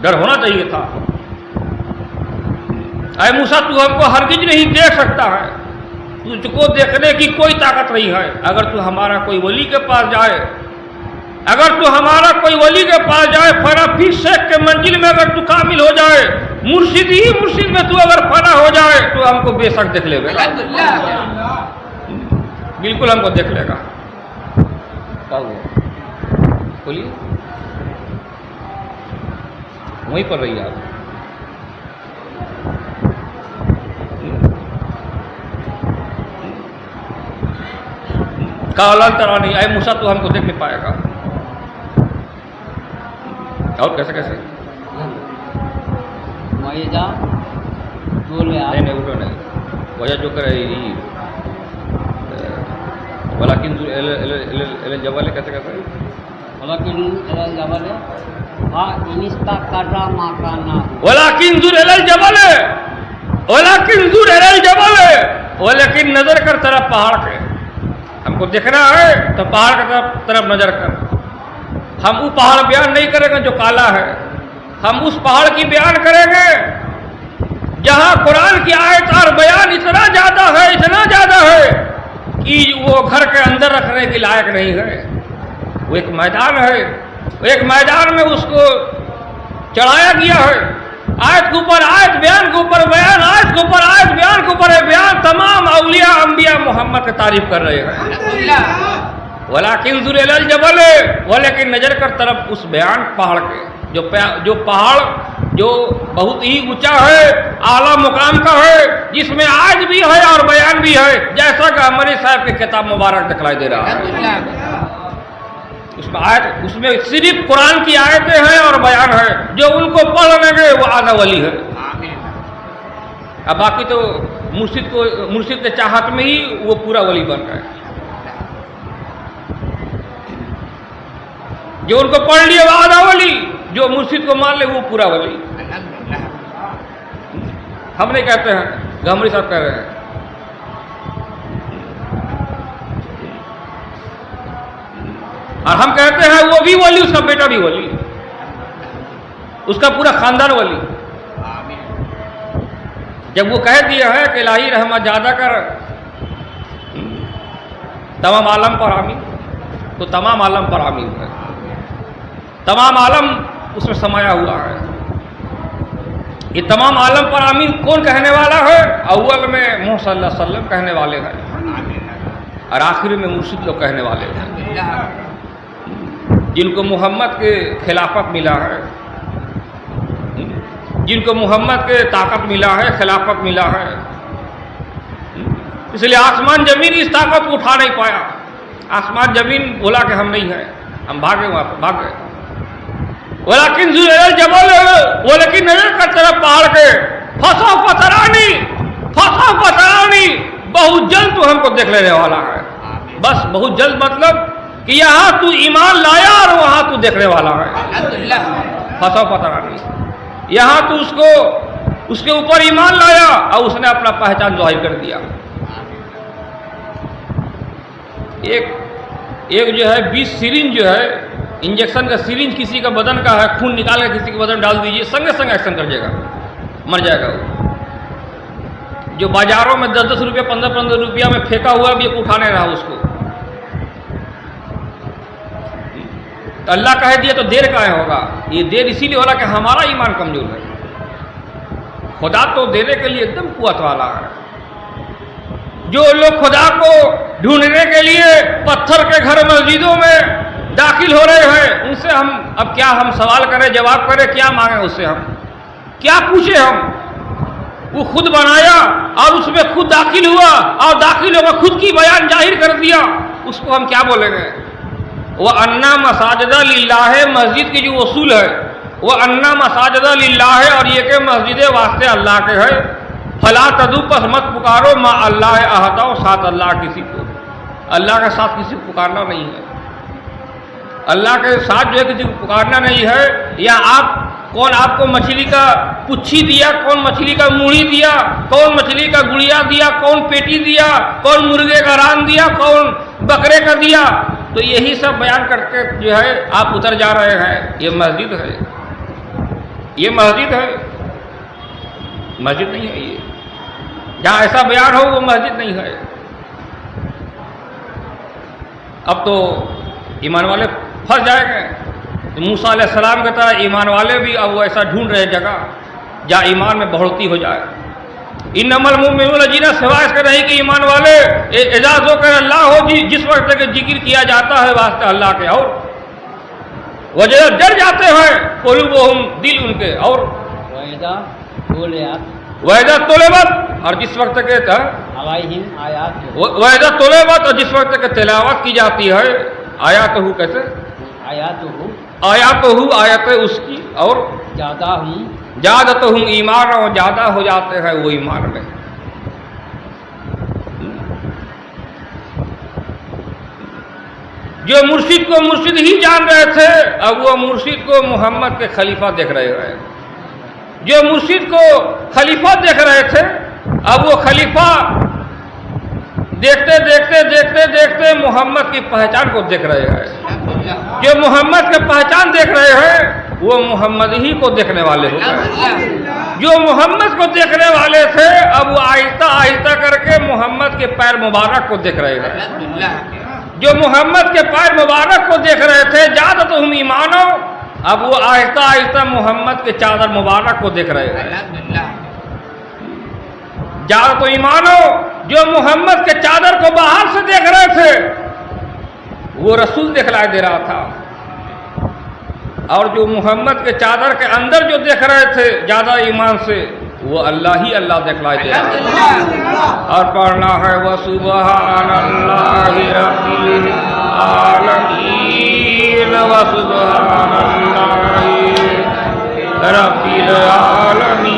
ڈر ہونا چاہیے تھا. اے موسیٰ تو ہم کو ہرگز نہیں دیکھ سکتا ہے, تجھ کو دیکھنے کی کوئی طاقت نہیں ہے. اگر تو ہمارا کوئی ولی کے پاس جائے, اگر تو ہمارا کوئی ولی کے پاس جائے فنا فی شیخ کے منزل میں اگر تو کامل ہو جائے, مرشد ہی مرشد میں تو اگر فنا ہو جائے تو ہم کو بے شک دیکھ لے گا, بالکل ہم کو دیکھ لے گا. بولیے وہیں پر رہیے آپ. کالا ترانی اے موسیٰ تو ہم کو دیکھ نہیں پائے گا. اور کیسے کیسے نہیں اٹھو نہیں وجہ جو کرے ولیکن جبل کیسے کیسے ولیکن نظر کر طرف پہاڑ کے, ہم کو دیکھنا ہے تو پہاڑ کی طرف نظر کر. ہم وہ پہاڑ بیان نہیں کریں گے جو کالا ہے, ہم اس پہاڑ کی بیان کریں گے جہاں قرآن کی آیت اور بیان اتنا زیادہ ہے کہ وہ گھر کے اندر رکھنے کے لائق نہیں ہے. وہ ایک میدان ہے, ایک میدان میں اس کو چڑھایا گیا ہے. آیت کے اوپر آیت, بیان کے اوپر بیان, آیت کے اوپر آیت, بیان کے اوپر بیان. تمام اولیاء انبیاء محمد کی تعریف کر رہے ہیں. ولیکن انظر الی الجبل, ولیکن نظر کر طرف اس بیان پہاڑ کے, جو پہاڑ جو بہت ہی اونچا ہے, اعلیٰ مقام کا ہے, جس میں آیت بھی ہے اور بیان بھی ہے, جیسا کہ ہمارے صاحب کے کتاب مبارک دکھلائی دے رہا ہے. اس میں صرف قرآن کی آیتیں ہیں اور بیان ہے. جو ان کو پڑھ لیں گے وہ آدھا ولی ہے. اب باقی تو مرشد کے چاہت میں ہی وہ پورا ولی بن گئے. جو ان کو پڑھ لیے وہ آدھا ولی، جو مرشد کو مان لے وہ پورا ولی. ہم نہیں کہتے ہیں، گھمری صاحب کہہ رہے ہیں. اور ہم کہتے ہیں وہ بھی ولی، اس کا بیٹا بھی ولی، اس کا پورا خاندان ولی. جب وہ کہہ دیا ہے کہ الہی رحمت زیادہ کر تمام عالم پر آمین، تو تمام عالم پر آمین ہے. تمام عالم اس میں سمایا ہوا ہے. یہ تمام عالم پر آمین کون کہنے والا ہے؟ اول میں محمد صلی اللہ علیہ وسلم کہنے والے ہیں، اور آخر میں مرشد لوگ کہنے والے ہیں، جن کو محمد کے خلافت ملا ہے، جن کو محمد کے طاقت ملا ہے، خلافت ملا ہے. اس لیے آسمان زمین اس طاقت کو اٹھا نہیں پایا. آسمان زمین بولا کہ ہم نہیں ہیں، ہم بھاگے وہاں پہ بھاگے. ولیکن جبل، وہ لیکن نظر کا طرف پہاڑ کے فسو پترانی بہت جلد تو ہم کو دیکھ لینے والا ہے. بس بہت جلد مطلب کہ یہاں تو ایمان لایا اور وہاں تو دیکھنے والا ہے. فسو پترانی، یہاں تو اس کے اوپر ایمان لایا اور اس نے اپنا پہچان ظاہر کر دیا. ایک جو ہے 20 سرنج جو ہے انجیکشن کا سرنج کسی کا بدن کا ہے، خون نکال کے کسی کے بدن ڈال دیجئے، سنگے سنگ ایکشن کر جائے گا، مر جائے گا. وہ جو بازاروں میں 10-10 روپیہ 15-15 روپیہ میں پھینکا ہوا بھی اٹھانے رہا اس کو. اللہ کہہ دیا تو دیر کہاں ہوگا؟ یہ دیر اسی لیے ہو رہا کہ ہمارا ایمان کمزور ہے. خدا تو دینے کے لیے ایک دم قوت والا ہے. جو لوگ خدا کو ڈھونڈنے کے لیے پتھر کے گھر مسجدوں میں داخل ہو رہے ہیں، ان سے ہم اب کیا ہم سوال کریں، جواب کریں، کیا مانگیں اس سے؟ ہم کیا پوچھیں؟ ہم وہ خود بنایا اور اس میں خود داخل ہوا اور داخل ہو کر خود کی بیان ظاہر کر دیا، اس کو ہم کیا بولیں گے؟ وہ انا مساجد للہ، مسجد کی جو اصول ہے وہ انا مساجد للہ ہے، اور یہ کہ مسجد واسطے اللہ کے ہے. فلا تدعو، پس مت پکارو، ما اللہ احد، ساتھ اللہ کسی کو، اللہ کے ساتھ کسی کو پکارنا نہیں ہے. اللہ کے ساتھ جو ہے کسی کو پکارنا نہیں ہے. یا کون آپ کو مچھلی کا پچھی دیا، کون مچھلی کا موڑی دیا، کون مچھلی کا گڑیا دیا، کون پیٹی دیا، کون مرغے کا ران دیا، کون بکرے کا دیا، تو یہی سب بیان کر کے جو ہے آپ اتر جا رہے ہیں. یہ مسجد ہے، یہ مسجد ہے، مسجد نہیں ہے. یہ جہاں ایسا بیان ہو وہ مسجد نہیں ہے. اب تو ایمان والے پھنس جائیں گے. موسیٰ علیہ السلام کی طرح ایمان والے بھی اب وہ ایسا ڈھونڈ رہے جگہ جہاں ایمان میں بڑھوتی ہو جائے. انما المؤمنون الذین، سوائے اس کے نہیں کہ ایمان والے اعزاز ہو کر اللہ ہو، جس وقت کہ ذکر کیا جاتا ہے واسطے اللہ کے، اور وجہ ڈر جاتے ہیں قلوبہم، دل ان کے، اور وَإِذَا طُلِبَتْ، اور جس وقت کہ وَإِذَا طُلِبَتْ، اور جس وقت کہ تلاوت کی جاتی ہے آیاتہ، کیسے آیاتہ، آیت اس کی، اور زادتہم ایمان، اور زیادہ ہو جاتے ہیں وہ ایمان میں. جو مرشد کو مرشد ہی جان رہے تھے اب وہ مرشد کو محمد کے خلیفہ دیکھ رہے ہیں. جو مرشد کو خلیفہ دیکھ رہے تھے اب وہ خلیفہ دیکھتے دیکھتے دیکھتے دیکھتے محمد کی پہچان کو دیکھ رہے ہیں. جو محمد کی پہچان دیکھ رہے ہیں وہ محمد ہی کو دیکھنے والے ہو گئے. جو محمد کو دیکھنے والے تھے اب وہ آہستہ آہستہ کر کے محمد کے پیر مبارک کو دیکھ رہے ہیں. جو محمد کے پیر مبارک کو دیکھ رہے تھے زادتہم ایمانا، اب وہ آہستہ آہستہ محمد کے چادر مبارک کو دیکھ رہے ہیں. زادت ایمانو، جو محمد کے چادر کو باہر سے دیکھ رہے تھے وہ رسول دکھلائی دے رہا تھا، اور جو محمد کے چادر کے اندر جو دیکھ رہے تھے زیادہ ایمان سے وہ اللہ ہی اللہ دکھلائی دے رہا تھا. اور پڑھنا ہے وَسُبْحَانَ اللَّهِ رَبِّ الْعَالَمِينَ، وَسُبْحَانَ اللَّهِ رَبِّ الْعَالَمِينَ.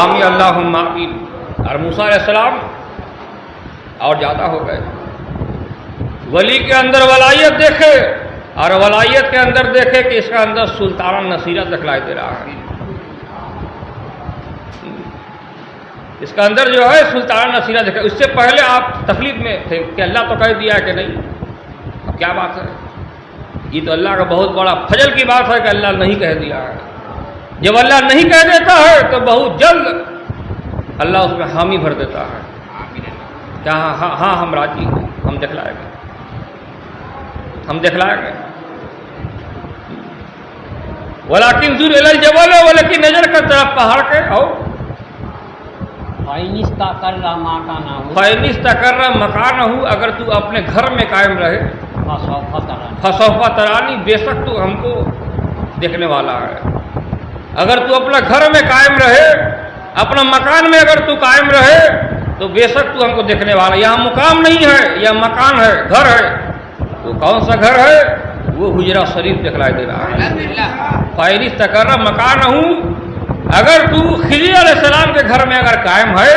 آمین اللہم آمین. اور موسیٰ علیہ السلام اور زیادہ ہو گئے. ولی کے اندر ولایت دیکھے اور ولایت کے اندر دیکھے کہ اس کا اندر سلطانہ نصیرہ دکھلائی دے رہا ہے. اس کا اندر جو ہے سلطانہ نصیرہ دیکھے. اس سے پہلے آپ تکلیف میں تھے کہ اللہ تو کہہ دیا ہے کہ نہیں. اب کیا بات ہے؟ یہ تو اللہ کا بہت بڑا فضل کی بات ہے کہ اللہ نہیں کہہ دیا ہے. جب اللہ نہیں کہہ دیتا ہے تو بہت جلد اللہ اس میں حامی بھر دیتا ہے کہ ہاں ہم راضی ہیں، ہم دکھلائیں گے، ہم دکھلائیں گے. ولیکن ذر الی الجبل، ولیکن نظر کر طرف پہاڑ کے. اور فَإِنِ اسْتَقَرَّ مَكَانَهُ، فَإِنِ اسْتَقَرَّ مَكَانَهُ، اگر تو اپنے گھر میں قائم رہے، فَسَوْفَ تَرَانِی، فَسَوْفَ تَرَانِی، بے شک تو ہم کو دیکھنے والا ہے. اگر تو اپنا گھر میں قائم رہے، اپنا مکان میں اگر تو قائم رہے تو بے شک تو ہم کو دیکھنے والا. یہاں مقام نہیں ہے، یہ مکان ہے، گھر ہے. تو کون سا گھر ہے؟ وہ حجرہ شریف دکھلائی دے رہا ہے. فَإِنِ اسْتَقَرَّ مَكَانَهُ، اگر تو خضر علیہ السلام کے گھر میں اگر قائم ہے،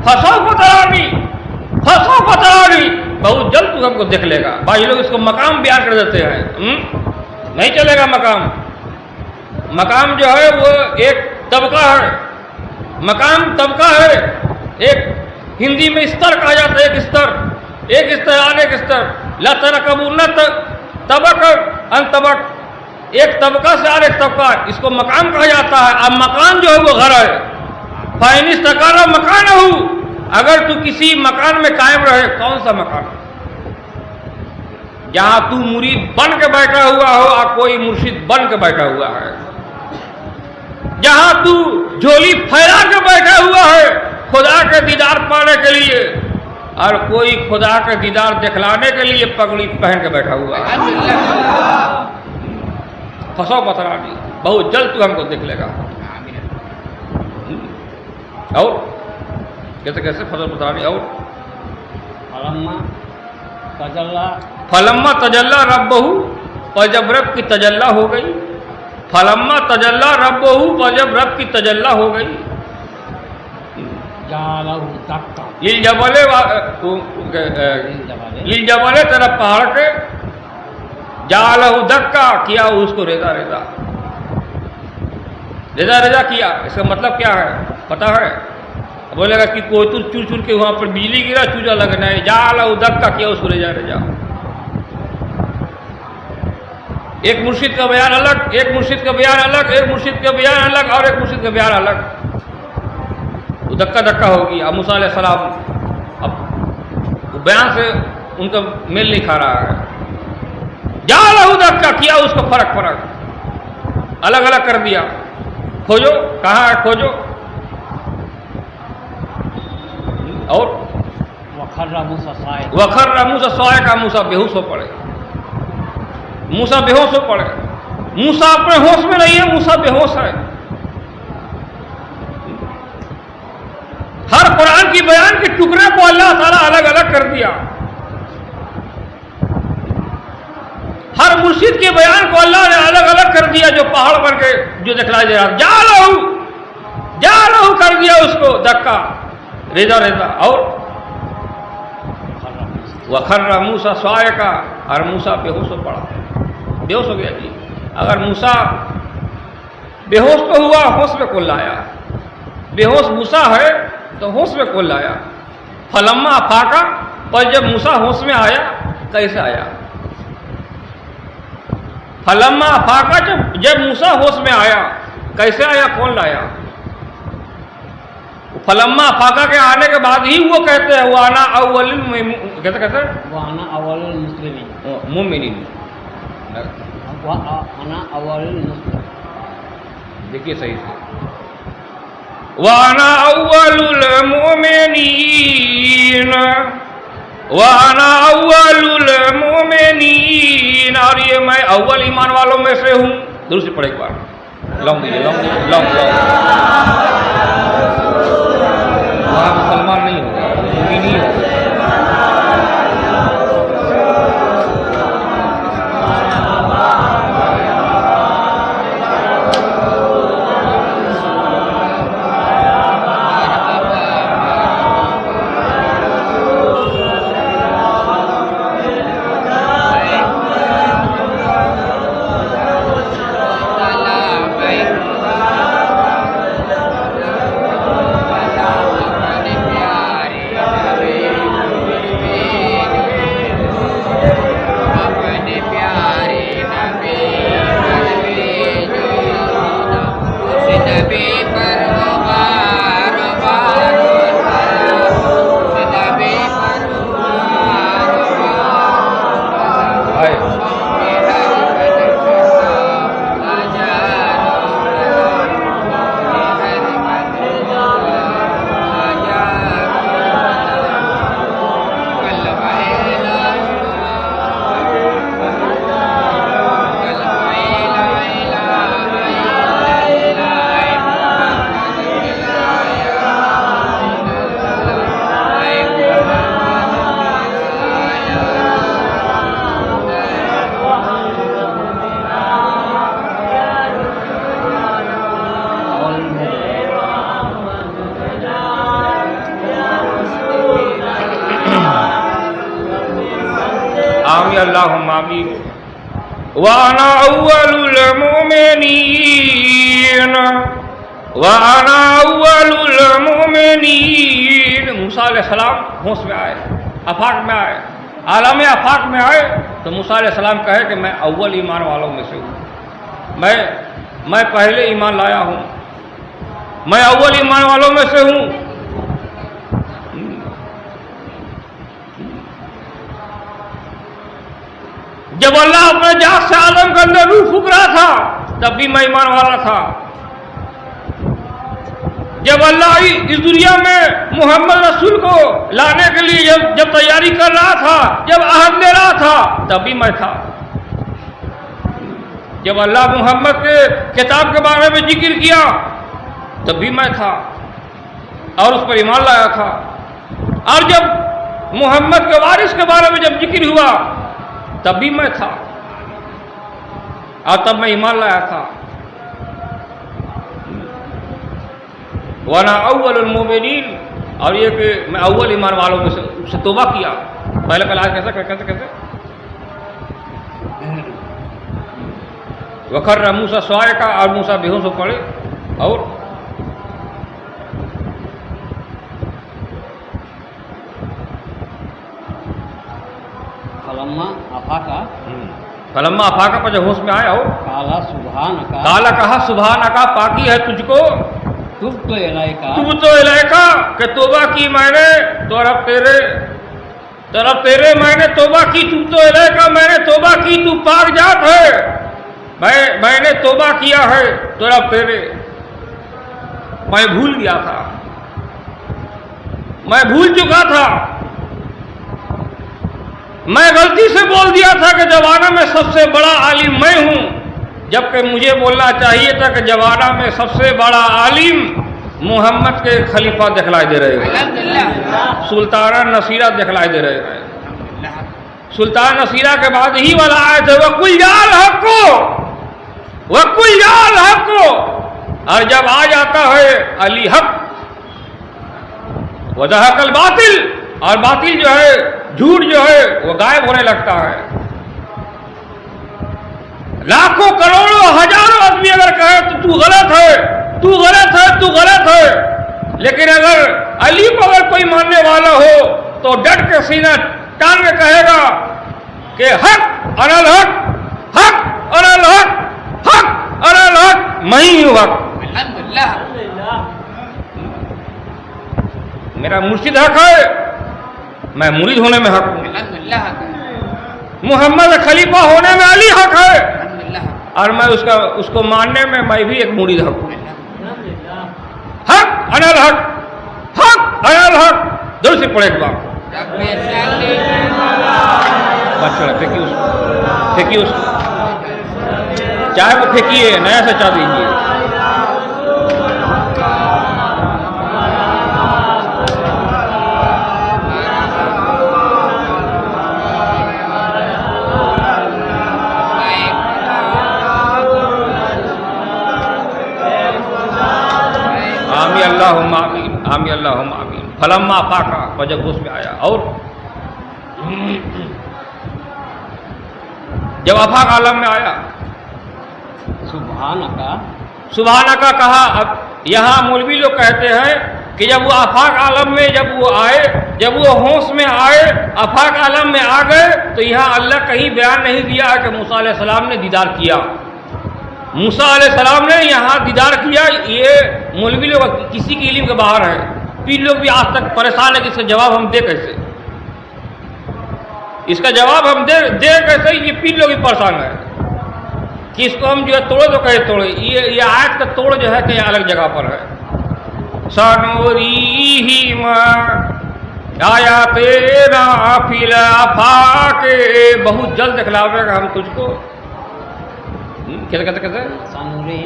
فَسَوْفَ تَرَانِی، فَسَوْفَ تَرَانِی، بہت جلد تو ہم کو دیکھ لے گا. بعض لوگ اس کو مقام بیان کر دیتے ہیں. نہیں چلے گا مقام. مقام جو ہے وہ ایک طبقہ ہے. مقام طبقہ ہے. ایک ہندی میں استر کہا جاتا ہے. ایک استر آنے ایک استر. لا ترکبون طبق ان طبق، ایک طبقہ سے اور ایک طبقہ، اس کو مقام کہا جاتا ہے. اب مکان جو ہے وہ گھر ہے. فَإِنِ اسْتَقَرَّ مَكَانَهُ، اگر تو کسی مکان میں قائم رہے. کون سا مکان؟ جہاں تو مرید بن کے بیٹھا ہوا ہو اور کوئی مرشد بن کے بیٹھا ہوا ہے. جہاں تو جھولی پھیلا کے بیٹھا ہوا ہے خدا کے دیدار پانے کے لیے، اور کوئی خدا کے دیدار دکھلانے کے لیے پگڑی پہن کے بیٹھا ہوا ہے. فَسَوْفَ تَرَانِی، بہت جلد تو ہم کو دیکھ لے گا. اور کیسے فَسَوْفَ تَرَانِی. اور فَلَمَّا تَجَلَّى رَبُّهُ، اور جب رب کی تجلی ہو گئی. فَلَمَّا تَجَلَّى رَبُّهُ، اور جب رب کی تجلی ہو گئی. لِلْجَبَلِ، تیرا پہاڑ کے. جَعَلَهُ دَكَّا، کیا اس کو ریزا ریزا کیا. اس کا مطلب کیا ہے پتہ ہے؟ بولے گا کہ کوئی تو چور چور کے وہاں پر بجلی گرا، چوجا لگنا ہے. جَعَلَهُ دَكَّا، کیا اس کو ریزا ریزا. ایک مرشد کا بیان الگ، ایک مرشد کا بیان الگ، ایک مرشد کا بیان الگ، اور ایک مرشد کا بیان الگ. وہ دکا دکا ہوگی. اب موسیٰ علیہ السلام اب بیان سے ان کا میل نہیں کھا رہا ہے. جَعَلَهُ دَكَّا، کیا اس کو فرق الگ الگ کر دیا. کھوجو کہاں ہے، کھوجو. اور وَخَرَّ مُوسَىٰ صَاعِقًا، موسیٰ بے ہوش ہو پڑے. موسیٰ بے ہوش ہو پڑے. موسیٰ اپنے ہوش میں نہیں ہے، موسیٰ بے ہوش ہے. ہر قرآن کی بیان کے ٹکڑے کو اللہ تعالیٰ الگ الگ کر دیا. ہر مرشد کے بیان کو اللہ نے الگ الگ کر دیا. جو پہاڑ بن کے جو دکھلائی دے رہا، جَعَلَهُ کر دیا اس کو دکا ریزا ریزا. اور وَخَرَّ مُوسَىٰ صَاعِقًا، اور موسیٰ بے ہوش ہو پڑا. بے ہوش ہو گیا جی. اگر موسیٰ بے ہوش تو ہوا، ہوش میں کون لایا؟ بے ہوش موسیٰ ہے تو ہوش میں کون لایا؟ فَلَمَّا أَفَاقَ، پر جب موسیٰ ہوش میں آیا کیسے آیا؟ فَلَمَّا أَفَاقَ، جب موسیٰ ہوش میں آیا کیسے آیا، کون لایا؟ فَلَمَّا أَفَاقَ کے آنے کے بعد ہی وہ کہتے ہیں وَأَنَا أَوَّلُ الْمُؤْمِنِينَ. دیکھیے صحیح سے، وَأَنَا أَوَّلُ الْمُؤْمِنِينَ، اور یہ میں اول ایمان والوں میں سے ہوں. درست پڑھے ایک بار. وہاں مسلمان نہیں ہوگا، مومن ہی ہوگا. آمین اللہم آمین وَأَنَا أَوَّلُ الْمُؤْمِنِينَ وَأَنَا أَوَّلُ الْمُؤْمِنِينَ موسیٰ علیہ السلام ہوش میں آئے، آفاق میں آئے، عالم آفاق میں آئے تو موسیٰ علیہ السلام کہے کہ میں اول ایمان والوں میں سے ہوں، میں پہلے ایمان لایا ہوں، میں اول ایمان والوں میں سے ہوں۔ جب اللہ اپنے ذات سے عالم کے اندر روح پھونک رہا تھا تب بھی میں ایمان والا تھا۔ جب اللہ اس دنیا میں محمد رسول کو لانے کے لیے جب تیاری کر رہا تھا، جب عہد لے رہا تھا تب بھی میں تھا۔ جب اللہ محمد کے کتاب کے بارے میں ذکر کیا تب بھی میں تھا اور اس پر ایمان لایا تھا، اور جب محمد کے وارث کے بارے میں جب ذکر ہوا تب بھی میں تھا اور تب میں ایمان لایا تھا۔ وَأَنَا أَوَّلُ الْمُؤْمِنِينَ، اور یہ کہ میں اول ایمان والوں میں سے توبہ کیا۔ پہلے کل آج کیسے وَخَرَّ مُوسَىٰ صَاعِقًا، اور موسیٰ بے ہوش ہو پڑے، اور فلما افاقہ پر جب ہوش میں آیا، اور کالا سبحانک، کالا کہا سبحانک، پاکی ہے تجھ کو، تبت الیکا، کہ توبہ کی میں نے طرف تیرے میں نے توبہ کی، تبت الیکا میں نے توبہ کی، تو پاک ذات ہے، میں نے توبہ کیا ہے طرف تیرے۔ میں بھول گیا تھا، میں بھول چکا تھا، میں غلطی سے بول دیا تھا کہ جوانہ میں سب سے بڑا عالم میں ہوں، جبکہ مجھے بولنا چاہیے تھا کہ جوانہ میں سب سے بڑا عالم محمد کے خلیفہ دکھلائی دے رہے ہیں، سلطانہ نصیرہ دکھلائی دے رہے ہیں۔ سلطان نصیرہ کے بعد ہی والا آئے تھے وَقُلْ جَاءَ الْحَقُّ، اور جب آ جاتا ہے علی حق، وَزَهَقَ الْبَاطِلُ، اور باطل جو ہے، جھوٹ جو ہے وہ غائب ہونے لگتا ہے۔ لاکھوں کروڑوں ہزاروں آدمی اگر کہے تو غلط ہے، تو غلط ہے، تو غلط ہے، لیکن اگر علی کو اگر کوئی ماننے والا ہو تو ڈٹ کے سینہ ٹان کے کہے گا کہ حق انا الحق، حق انا الحق، حق انا الحق، میں ہی ہوں حق، میرا مرشد حق ہے، میں مرید ہونے میں حق ہوں، محمد خلیفہ ہونے میں علی حق ہے، اور میں اس کو ماننے میں میں بھی ایک مرید حق ہوں۔ حق انا الحق، حق انا الحق، دور سے پڑھے ایک بار بس چڑھا پھینکیے اس کو، چائے کو پھینکیے، نیا سے چاہ دیجیے۔ اللہم آمین، آمین اللہم آمین۔ فلما افاقہ، اور جب ہوش میں آیا، اور جب افاق عالم میں آیا، سبحانکا کہا۔ اب یہاں مولوی لوگ کہتے ہیں کہ جب وہ افاق عالم میں جب وہ آئے، جب وہ ہوش میں آئے، افاق عالم میں آ گئے، تو یہاں اللہ کہیں بیان نہیں دیا کہ موسیٰ علیہ السلام نے دیدار کیا۔ موسیٰ علیہ السلام نے یہاں دیدار کیا، یہ مولوی لوگ کسی کے علم کے باہر ہے، پیر لوگ بھی آج تک پریشان ہے کہ اس کا جواب ہم دے کیسے، اس کا جواب ہم دے کیسے، یہ پیر لوگ بھی پریشان ہے کہ اس کو ہم جو ہے توڑے تو کہے توڑے، یہ آیت کا توڑ جو ہے کہ الگ جگہ پر ہے۔ سَنُرِيهِمْ آیاتِنَا فِی الْآفَاقِ، بہت جلد دکھلاوے گا ہم تجھ کو، کیسے سنوریم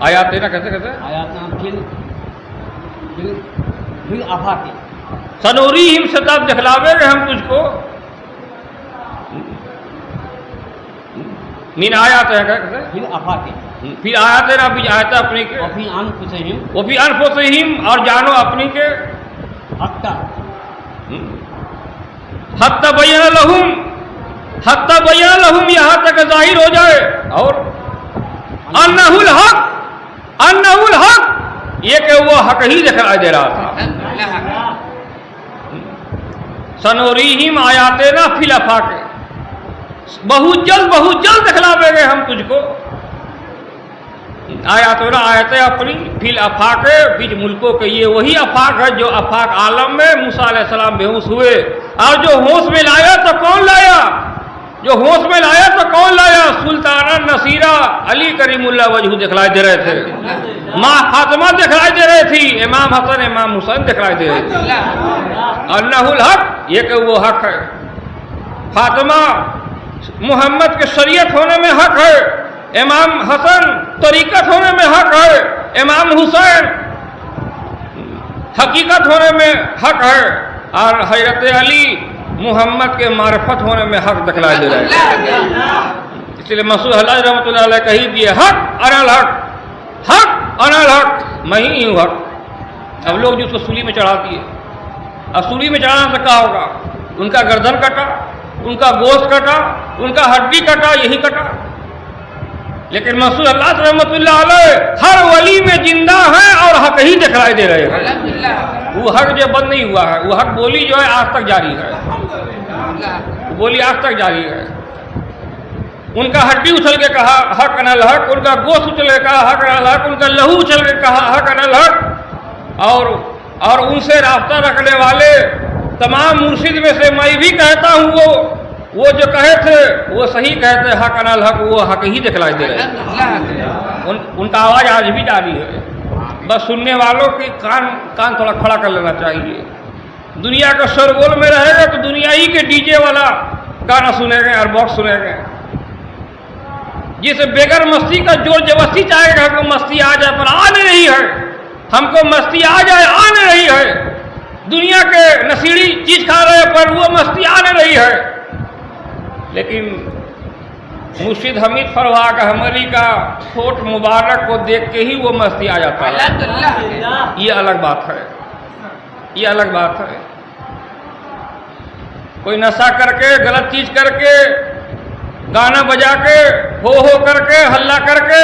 آیاتنا، کیسے سنوریم سے تب دکھلاوے گے ہم تجھ کو، مین آیات ہے کیسے پھر آیات نا، بھی آیات اپنی کے، وہ بھی انفسہم، اور جانو اپنی کے، حتی بیان لہم یہاں تک ظاہر ہو جائے، اور انہ الحق یہ کہ وہ حق ہی دکھائی دے رہا تھا. سنوریہم آیاتنا فی الآفاق، بہت جلد دکھلاویں گے ہم تجھ کو آیاتنا آیتیں اپنی فی الآفاق، بیچ ملکوں کے. یہ وہی آفاق ہے جو آفاق عالم میں موسیٰ علیہ السلام بے ہوش ہوئے، اور جو ہوش میں لایا تو کون لایا؟ سلطانہ نصیرہ علی کریم اللہ وجہ دکھلائی دے رہے تھے، ماں فاطمہ دکھلائی دے رہی تھی، امام حسن امام حسین دکھلائی دے رہے تھے. انہ الحق یہ کہ وہ حق ہے. فاطمہ محمد کے شریعت ہونے میں حق ہے، امام حسن طریقت ہونے میں حق ہے، امام حسین حقیقت ہونے میں حق ہے، اور حضرت علی محمد کے معرفت ہونے میں حق دکھلائی دے رہے ہیں. اس لیے مسعود حلاج رحمۃ اللہ علیہ کہی دیے، حق انا الحق، میں ہی ہوں حق. اب لوگ جو اس کو سولی میں چڑھا دیے، اب سولی میں چڑھانا سے کیا ہوگا؟ ان کا گردن کٹا، ان کا گوشت کٹا، ان کا ہڈی کٹا، یہی کٹا. لیکن مسعود حلاج رحمۃ اللہ علیہ ہر ولی میں زندہ ہیں اور حق ہی دکھلائی دے رہے ہیں. وہ حق جو بند نہیں ہوا ہے، وہ حق بولی جو ہے آج تک جاری ہے، بولی آج تک جاری ہے. ان کا ہڈی اچھل کے کہا حق انا الحق، ان کا گوشت اچھل کے کہا حق انا الحق، ان کا لہو اچھل کے کہا حق انا الحق. اور ان سے رابطہ رکھنے والے تمام مرشد میں سے میں بھی کہتا ہوں وہ جو کہے تھے وہ صحیح کہتے، حق انا الحق، وہ حق ہی دکھلائی دے رہے ہیں. ان کا آواز آج بھی جاری ہے، بس سننے والوں کی کان تھوڑا کھڑا کر لینا چاہیے. دنیا کا شورغل میں رہے گا تو دنیا ہی کے ڈی جے والا گانا سنے گے اور باکس سنے گے. جسے بغیر مستی کا زور زبردستی چاہے گا کہ مستی آ جائے، پر آ نہیں رہی ہے. ہم کو مستی آ جائے، آ نہیں رہی ہے. دنیا کے نشیڑی چیز کھا رہے پر وہ مستی آ نہیں رہی ہے. لیکن مرشد حمید فرواق احمدی کا ٹھوٹ مبارک کو دیکھ کے ہی وہ مستی آ جاتا ہے. یہ الگ بات ہے، یہ الگ بات ہے. کوئی نشہ کر کے، غلط چیز کر کے، گانا بجا کے، ہو کر کے، ہلہ کر کے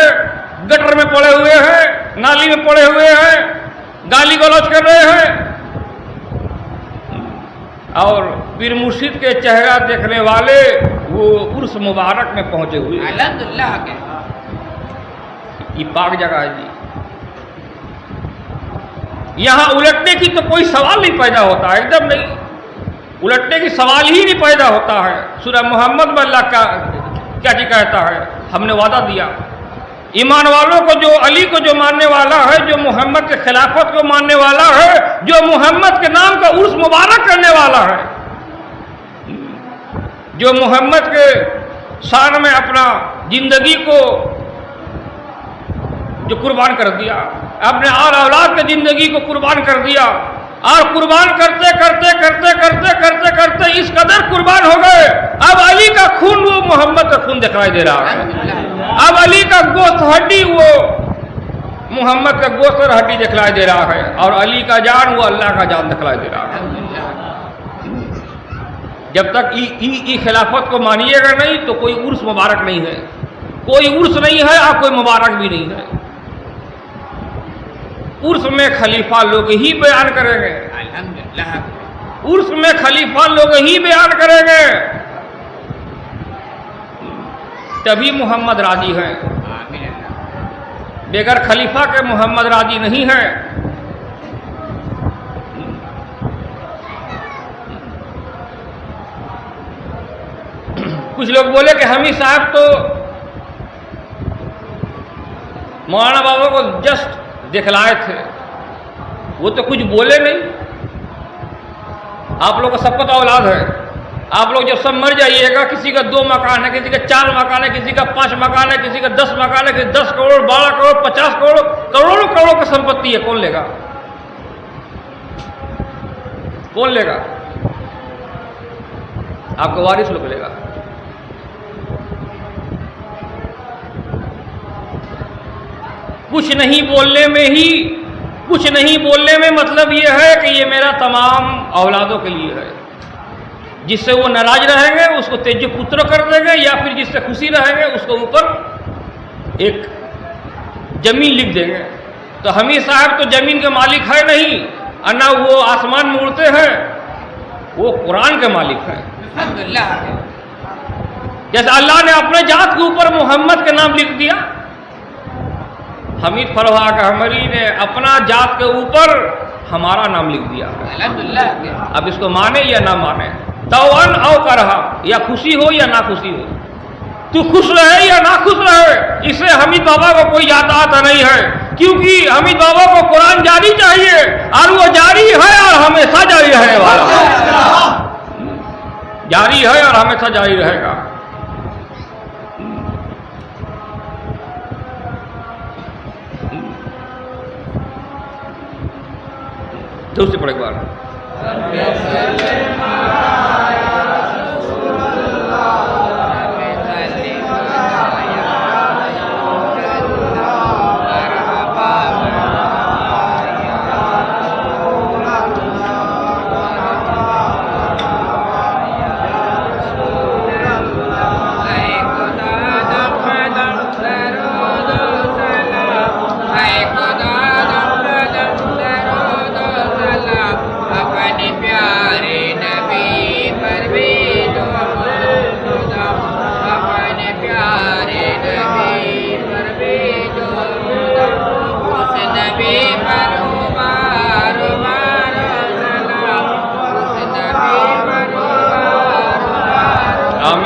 گٹر میں پڑے ہوئے ہیں، نالی میں پڑے ہوئے ہیں، گالی گلوچ کر رہے ہیں، اور پیر مرشد کے چہرہ دیکھنے والے وہ عرس مبارک میں پہنچے ہوئے ہیں. یہ پاک جگہ ہے جی. یہاں الٹنے کی تو کوئی سوال نہیں پیدا ہوتا ہے، ایک دم نہیں، الٹنے کی سوال ہی نہیں پیدا ہوتا ہے. سورہ محمد میں اللہ کا کیا جی کہتا ہے، ہم نے وعدہ دیا ایمان والوں کو، جو علی کو جو ماننے والا ہے، جو محمد کے خلافت کو ماننے والا ہے، جو محمد کے نام کا عرس مبارک کرنے والا ہے، جو محمد کے شان میں اپنا زندگی کو جو قربان کر دیا، اپنے اور اولاد کی زندگی کو قربان کر دیا، اور قربان کرتے کرتے کرتے کرتے کرتے کرتے اس قدر قربان ہو گئے، اب علی کا خون وہ محمد کا خون دکھائی دے رہا ہے. اب علی کا گوشت ہڈی وہ محمد کا گوشت اور ہڈی دکھلائی دے رہا ہے، اور علی کا جان وہ اللہ کا جان دکھلائی دے رہا ہے. جب تک ای خلافت کو مانیے گا نہیں تو کوئی عرس مبارک نہیں ہے، کوئی عرس نہیں ہے اور کوئی مبارک بھی نہیں ہے. عرس میں خلیفہ لوگ ہی بیان کریں گے، عرس میں خلیفہ لوگ ہی بیان کریں گے، تبھی محمد راضی ہیں. بغیر خلیفہ کے محمد راضی نہیں ہے. کچھ لوگ بولے کہ حمید صاحب تو مولانا بابا کو جسٹ دکھلائے تھے، وہ تو کچھ بولے نہیں. آپ لوگ کا سب پتہ اولاد ہے، آپ لوگ جب سب مر جائیے گا، کسی کا 2 مکان ہے، کسی کا 4 مکان ہے، کسی کا 5 مکان ہے، کسی کا 10 مکان ہے، کسی 10 کروڑ 12 کروڑ 50 کروڑ کروڑوں کروڑوں کی سمپتی ہے، کون لے گا؟ کون لے گا؟ آپ کا وارث لوگ لے گا. کچھ نہیں بولنے میں مطلب یہ ہے کہ یہ میرا تمام اولادوں کے لیے ہے. جس سے وہ ناراض رہیں گے اس کو تیج پتر کر دیں گے، یا پھر جس سے خوشی رہیں گے اس کو اوپر ایک زمین لکھ دیں گے۔ تو حمید صاحب تو زمین کے مالک ہے نہیں، اور نہ وہ آسمان میں اڑتے ہیں، وہ قرآن کے مالک ہیں۔ الحمدللہ۔ جیسے اللہ نے اپنے ذات کے اوپر محمد کا نام لکھ دیا، حمید فروا کا ہمری نے اپنا ذات کے اوپر ہمارا نام لکھ دیا۔ الحمدللہ۔ اب اس کو مانے یا نہ مانے، توان او کرہا، یا خوشی ہو یا نہ خوشی ہو، تو خوش رہے یا نہ خوش رہے، اس سے حمید بابا کو کوئی جاتا آتا نہیں ہے، کیونکہ حمید بابا کو قرآن جاری چاہیے، اور وہ جاری ہے اور ہمیشہ جاری رہنے والا ہے، جاری ہے اور ہمیشہ جاری رہے گا۔ دوسری پڑھ ایک بار۔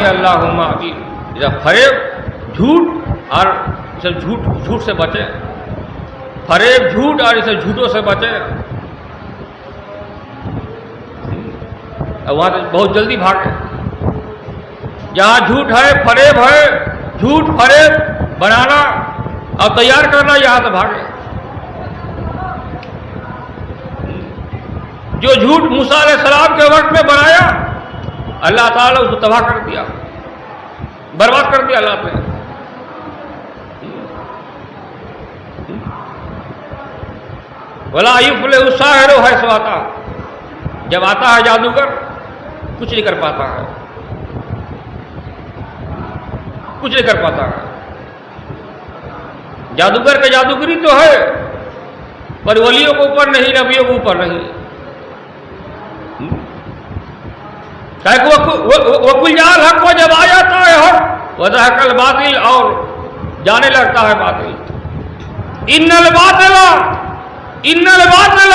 اللہم آمین۔ فریب، جھوٹ اور اسے جھوٹ سے بچے، فریب، جھوٹ اور اسے جھوٹوں سے بچے، وہاں سے بہت جلدی بھاگے۔ جہاں جھوٹ ہے، فریب ہے، جھوٹ فریب بنانا اور تیار کرنا، یہاں سے بھاگے۔ جو جھوٹ موسیٰ علیہ السلام کے وقت میں بنایا، اللہ تعالیٰ اس کو تباہ کر دیا، برباد کر دیا اللہ نے۔ وَلَا يُفْلِحُ السَّاحِرُ حَيْثُ أَتَىٰ، جب آتا ہے جادوگر کچھ نہیں کر پاتا ہے، کچھ نہیں کر پاتا ہے۔ جادوگر کا جادوگری تو ہے، پر ولیوں کے اوپر نہیں، نبیوں کے اوپر نہیں۔ وَقُلْ جَاءَ الْحَقُّ، جب آ جاتا ہے حق، وَزَهَقَ الْبَاطِلُ، اور جانے لگتا ہے باطل۔ اِنَّ الْبَاطِلَ،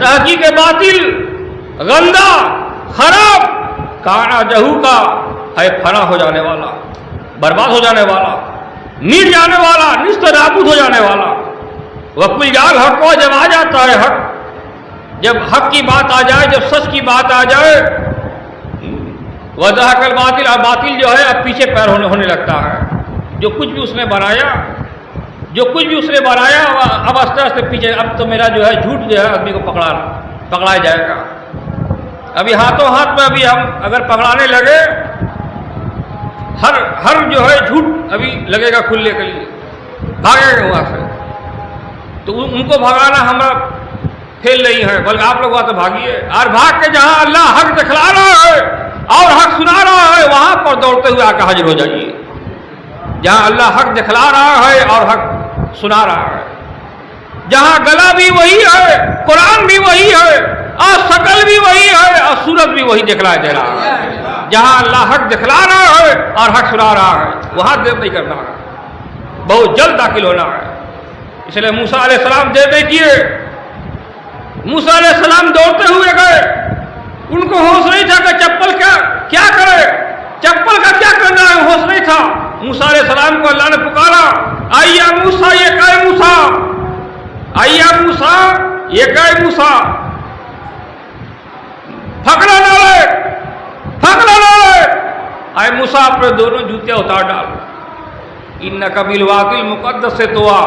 تحقیق باطل گندا، خراب، کانا جہوکا، ہے فنا ہو جانے والا، برباد ہو جانے والا، مٹ جانے والا، نیست نابود ہو جانے والا۔ وَقُلْ جَاءَ الْحَقُّ، جب آ جاتا ہے حق، جب حق کی بات آ جائے، جب سچ کی بات آ جائے، وَزَهَقَ الْبَاطِلُ، اور باطل جو ہے اب پیچھے پیر ہونے لگتا ہے۔ جو کچھ بھی اس نے بنایا، اب آہستہ آہستہ پیچھے، اب تو میرا جو ہے جھوٹ جو ہے آدمی کو پکڑایا جائے گا۔ ابھی ہاتھوں ہاتھ میں ابھی ہم اگر پکڑانے لگے، ہر جو ہے جھوٹ ابھی لگے گا کھلنے کے لیے، بھاگے گا وہاں سے۔ تو ان کو بھگانا ہمارا فیل نہیں ہے، بلکہ آپ لوگ وہاں سے بھاگیے، اور بھاگ کے جہاں اللہ حق دکھلا رہا ہے اور حق سنا رہا ہے، وہاں پر دوڑتے ہوئے آ کے حاضر ہو جائیے۔ جہاں اللہ حق دکھلا رہا ہے اور حق سنا رہا ہے، جہاں گلا بھی وہی ہے، قرآن بھی وہی ہے، اور شکل بھی وہی ہے، اور صورت بھی وہی دکھلا دے رہا ہے۔ جہاں اللہ حق دکھلا رہا ہے اور حق سنا رہا ہے، وہاں دیر نہیں کرنا ہے، بہت جلد داخل ہونا ہے۔ اس لیے موسیٰ علیہ السلام دیر نہیں کیے، موسیٰ علیہ السلام دوڑتے ہوئے گئے۔ ان کو ہوش نہیں تھا کہ چپل کیا کرے، چپل کا کیا کرنا ہے، ہوش نہیں تھا۔ موسیٰ علیہ السلام کو اللہ نے پکارا، آئیا موسیٰ، یہ کہ موسیٰ، آئیا موسیٰ، یہ کہ موسیٰ، پھکڑا نہ لے، آئے موسیٰ اپنے دونوں جوتیاں اتار ڈال۔ اِنَّکَ بِالْوَادِ الْمُقَدَّسِ طُوَىٰ،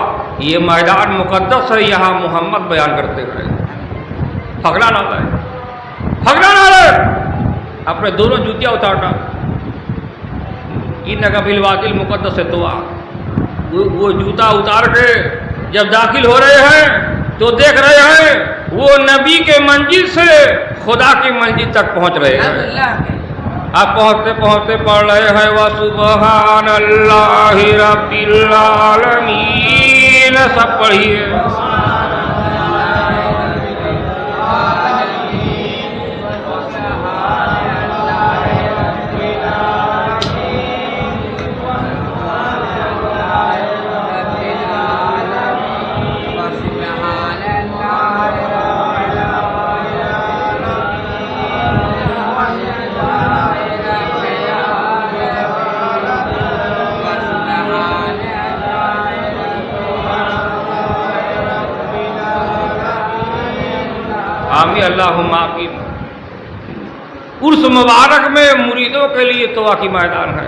یہ میدان مقدس ہے، یہاں محمد بیان کرتے ہوئے، پھکڑا نہ لے، اپنے دونوں جوتیاں اتار ڈال۔ اِنَّکَ بِالْوَادِ الْمُقَدَّسِ طُوَىٰ، وہ جوتا اتار کے جب داخل ہو رہے ہیں تو دیکھ رہے ہیں وہ نبی کے منزل سے خدا کی منزل تک پہنچ رہے ہیں. اب پہنچتے پہنچتے پڑھ رہے ہیں وَسُبْحَانَ اللَّهِ رَبِّ الْعَالَمِينَ. سب پڑھیے. آمین اللہم آمین. عرس مبارک میں مریدوں کے لیے توبہ کی میدان ہے،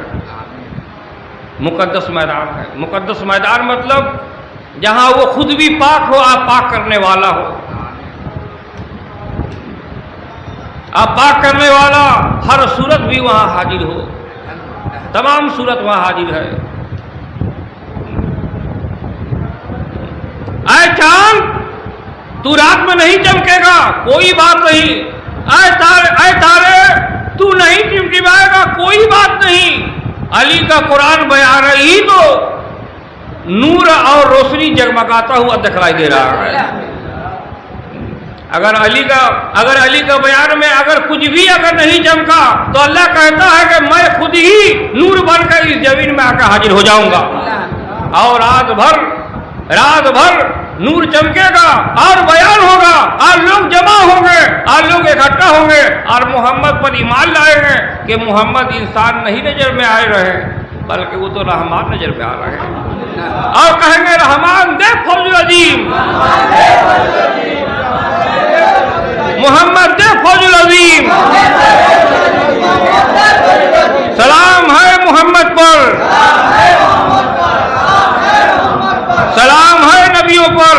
مقدس میدان ہے. مقدس میدان مطلب جہاں وہ خود بھی پاک ہو، آپ پاک کرنے والا ہو. آپ پاک کرنے والا ہر صورت بھی وہاں حاضر ہو. تمام صورت وہاں حاضر ہے. اے چاند تو رات میں نہیں چمکے گا، کوئی بات نہیں. اے تارے تو نہیں چمکائے گا، کوئی بات نہیں. علی کا قرآن بیان رہی تو نور اور روشنی جگمگاتا ہوا دکھائی دے رہا ہے. اگر علی کا بیان میں اگر کچھ بھی اگر نہیں چمکا تو اللہ کہتا ہے کہ میں خود ہی نور بن کر اس زمین میں آ کر حاضر ہو جاؤں گا، اور رات بھر نور چمکے گا اور بیان ہوگا اور لوگ جمع ہوں گے اور لوگ اکٹھا ہوں گے اور محمد پر ایمان لائیں گے کہ محمد انسان نہیں نظر میں آئے رہے بلکہ وہ تو رحمان نظر میں آ رہے ہیں. اور کہیں گے رحمان دے فوج العظیم، محمد دے فوج العظیم. سلام ہے محمد پر، سلام ہے نبیوں پر،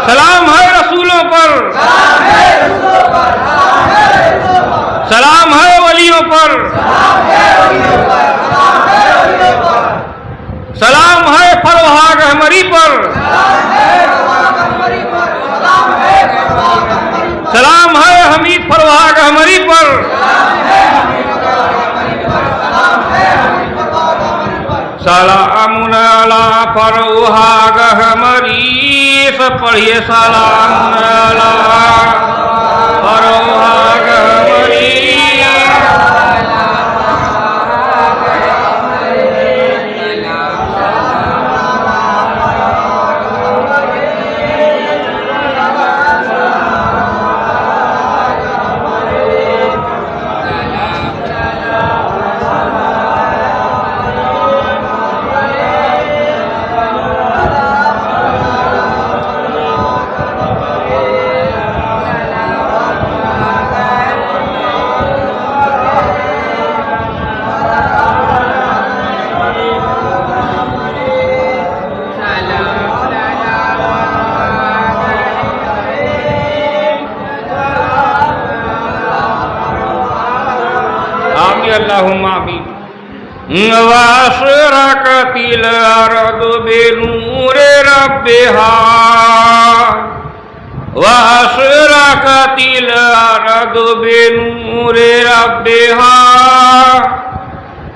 سلام ہے رسولوں پر، سلام ہے ولیوں پر، سلام ہے فروہاگ احمری پر، سلام ہے حمید فروہاگ احمری پر. سلام علی فروہاگ احمری. سب پڑھیے. سلام علی فروہاگ احمری. اللہم آمین. وَأَشْرَقَتِ الْأَرْضُ بِنُورِ رَبِّهَا وَأَشْرَقَتِ الْأَرْضُ بِنُورِ رَبِّهَا.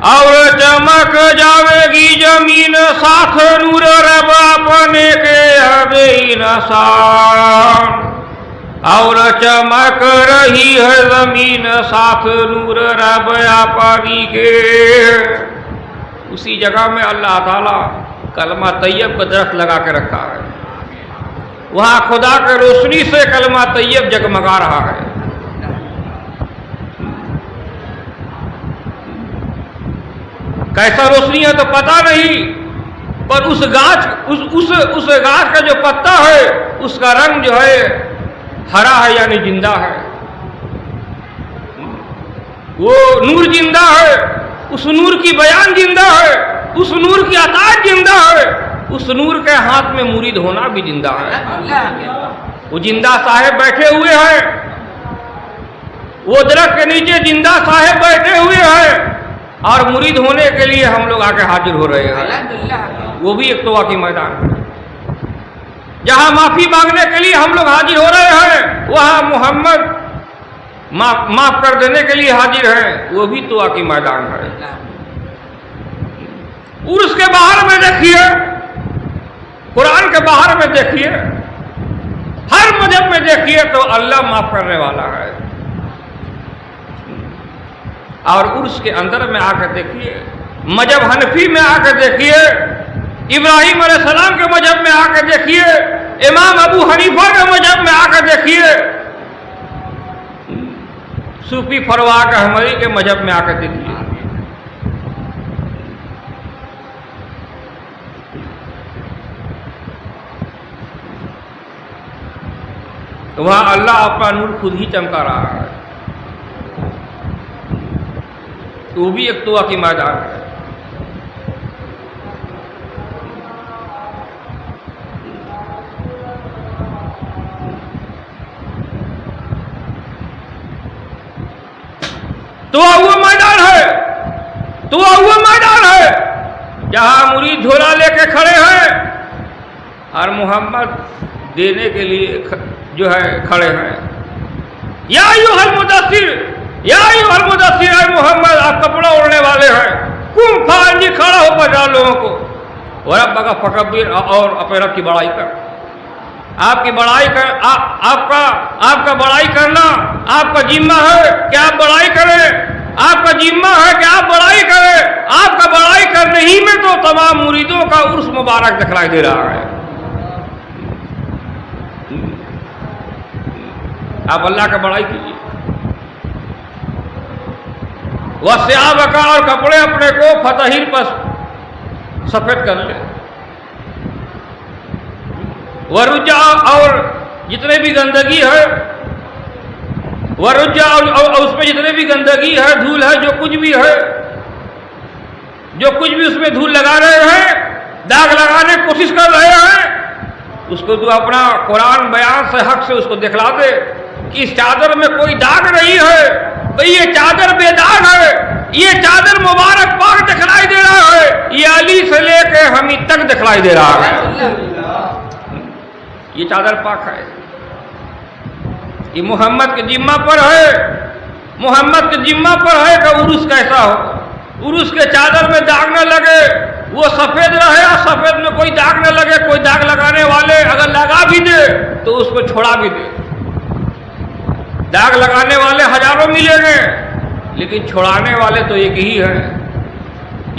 اور چمک جاوے گی زمین ساتھ نور رب اپنے کے ہدے انسان. اور چمک رہی ہے زمین ساتھ نور رب پانی کے. اسی جگہ میں اللہ تعالیٰ کلمہ طیب کا درخت لگا کے رکھا ہے. وہاں خدا کے روشنی سے کلمہ طیب جگمگا رہا ہے. کیسا روشنی ہے تو پتہ نہیں، پر اس گاچھ کا جو پتا ہے اس کا رنگ جو ہے ہرا ہے، یعنی زندہ ہے. وہ نور زندہ ہے، اس نور کی بیان زندہ ہے، اس نور کی عطاعت زندہ ہے، اس نور کے ہاتھ میں مرید ہونا بھی زندہ ہے. وہ زندہ صاحب بیٹھے ہوئے ہیں، وہ درخت کے نیچے زندہ صاحب بیٹھے ہوئے ہیں اور مرید ہونے کے لیے ہم لوگ آ کے حاضر ہو رہے ہیں. وہ بھی ایک توبہ کی میدان ہے. جہاں معافی مانگنے کے لیے ہم لوگ حاضر ہو رہے ہیں وہاں محمد معاف کر دینے کے لیے حاضر ہیں، وہ بھی طوا کی میدان ہے۔ اور اس کے باہر میں دیکھیے، قرآن کے باہر میں دیکھیے، ہر مذہب میں دیکھیے تو اللہ معاف کرنے والا ہے۔ اور عرس کے اندر میں آ کر دیکھیے، مذہب حنفی میں آ کر دیکھیے، ابراہیم علیہ السلام کے مذہب میں آ کر دیکھیے، امام ابو حنیفہ کے مذہب میں آ کر دیکھیے، صوفی فرواق احمدی کے مذہب میں آ کر دیکھیے، وہاں اللہ اپنا نور خود ہی چمکا رہا ہے، وہ بھی ایک طوا کی میدان ہے۔ طوا وہ میدان ہے، طوا وہ میدان ہے جہاں مرید جھولا لے کے کھڑے ہیں اور محمد دینے کے لیے جو ہے کھڑے ہیں۔ یا ایھا المدثر، یا ایھا المدثر، اے محمد آپ کپڑا اوڑھنے والے ہیں، قم فانذر، کھڑا ہو بتا لوگوں کو، وربک فکبر، اور اپنے رب کی بڑائی کر۔ آپ کی بڑائی کر، آپ کا بڑائی کرنا آپ کا ذمہ ہے کہ آپ بڑائی کریں، آپ کا ذمہ ہے کہ آپ بڑائی کریں۔ آپ کا بڑائی کرنے ہی میں تو تمام مریدوں کا عرس مبارک دکھلائی دے رہا ہے۔ آپ اللہ کا بڑائی کیجیے۔ وَثِيَابَكَ، اور کپڑے اپنے کو فطہر پر سفید کر لے۔ وَرُجَّ، اور جتنے بھی گندگی ہے، وَرُجَّ، اور اس میں جتنے بھی گندگی ہے، دھول ہے، جو کچھ بھی ہے، جو کچھ بھی اس میں دھول لگا رہے ہیں، داغ لگانے کی کوشش کر رہے ہیں، اس کو تو اپنا قرآن بیان سے حق سے اس کو دکھلا دے کہ اس چادر میں کوئی داغ نہیں ہے، بھئی یہ چادر بے داغ ہے، یہ چادر مبارک پاک دکھلائی دے رہا ہے، یہ علی سے لے کے ہمیں تک دکھلائی دے رہا ہے، یہ چادر پاک ہے۔ یہ محمد کے ذمہ پر ہے، محمد کے ذمہ پر ہے کہ عرس کیسا ہو، عرس کے چادر میں داغ نہ لگے، وہ سفید رہے اور سفید میں کوئی داغ نہ لگے۔ کوئی داغ لگانے والے اگر لگا بھی دے تو اس کو چھوڑا بھی دے۔ داغ لگانے والے ہزاروں ملیں گے لیکن چھوڑانے والے تو ایک ہی ہیں۔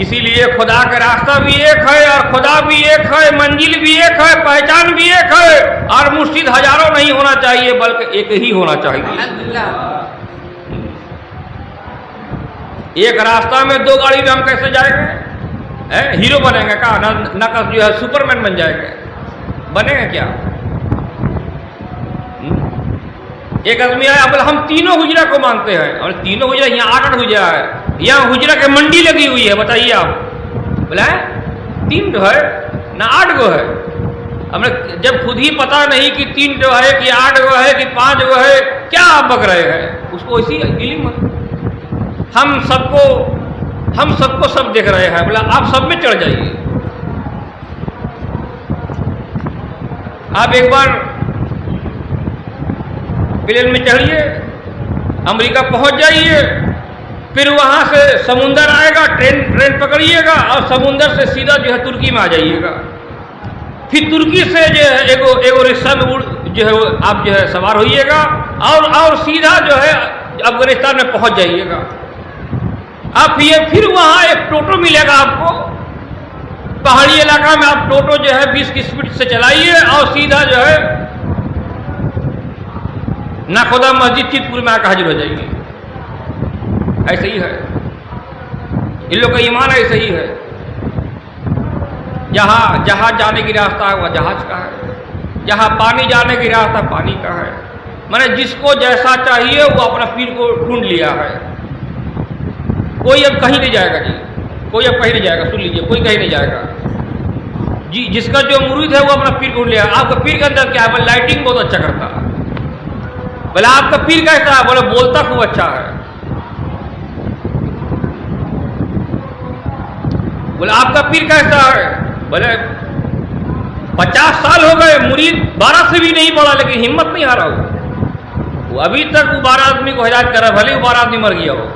اسی لیے خدا کا راستہ بھی ایک ہے اور خدا بھی ایک ہے، منزل بھی ایک ہے، پہچان بھی ایک ہے، اور مرشد ہزاروں نہیں ہونا چاہیے بلکہ ایک ہی ہونا چاہیے۔ ایک راستہ میں دو گاڑی میں ہم کیسے جائیں گے؟ ہیرو بنیں گے کیا؟ نقص جو ہے سپرمین بن جائیں گے، بنے گا کیا؟ ایک آدمی آیا بولے ہم تینوں حجرہ کو مانتے ہیں، اور تینوں حجرہ، یہاں 8 حجرہ ہے، یہاں حجرہ کے منڈی لگی ہوئی ہے، بتائیے آپ۔ بولے 3 جو ہے نہ 8 گو ہے، ہمیں جب خود ہی پتہ نہیں کہ 3 جو ہے کہ 8 گو ہے کہ 5 گو ہے، کیا آپ بک رہے ہیں؟ اس کو اسی علم ہے۔ ہم سب کو سب دیکھ رہے ہیں، بولا آپ سب میں چڑھ جائیے۔ آپ ایک بار پلین میں چڑھیے، امریکہ پہنچ جائیے، پھر وہاں سے سمندر آئے گا، ٹرین پکڑیے گا اور سمندر سے سیدھا جو ہے ترکی میں آ جائیے گا، پھر ترکی سے جو ہے ایک رکشہ میں جو ہے آپ جو ہے سوار ہوئیے گا اور سیدھا جو ہے افغانستان میں پہنچ جائیے گا۔ آپ یہ پھر وہاں ایک ٹوٹو ملے گا آپ کو، پہاڑی علاقہ میں آپ ٹوٹو جو ہے 20 کی سپیڈ سے چلائیے اور سیدھا جو ہے ناخدا مسجد چیت پور میں آ کے حاضر ہو جائیے۔ ایسے ہی ہے، ان لوگ کا ایمان ایسے ہی ہے۔ جہاں جہاز جانے کی راستہ ہے وہ جہاز کا ہے، جہاں پانی جانے کی راستہ پانی کا ہے۔ میں نے جس کو جیسا چاہیے وہ اپنا پیر کو ڈھونڈ لیا ہے۔ کوئی اب کہیں نہیں جائے گا جی، کوئی اب کہیں نہیں جائے گا، سن لیجیے، کوئی کہیں نہیں جائے گا جی۔ جس کا جو مرید ہے وہ اپنا پیر ڈھونڈ لیا۔ آپ کا پیر کے اندر کیا ہے؟ بولے لائٹنگ بہت اچھا کرتا ہے۔ بولے آپ کا پیر کیسا ہے؟ بولے بولتا خوب اچھا ہے۔ بولے آپ کا پیر کیسا ہے؟ بولے 50 سال ہو گئے، مرید 12 سے بھی نہیں پڑا لیکن ہمت نہیں ہارا وہ ابھی تک وہ 12 آدمی کو ہدایت کر رہا ہے، بھلے وہ 12 آدمی مر گیا ہو۔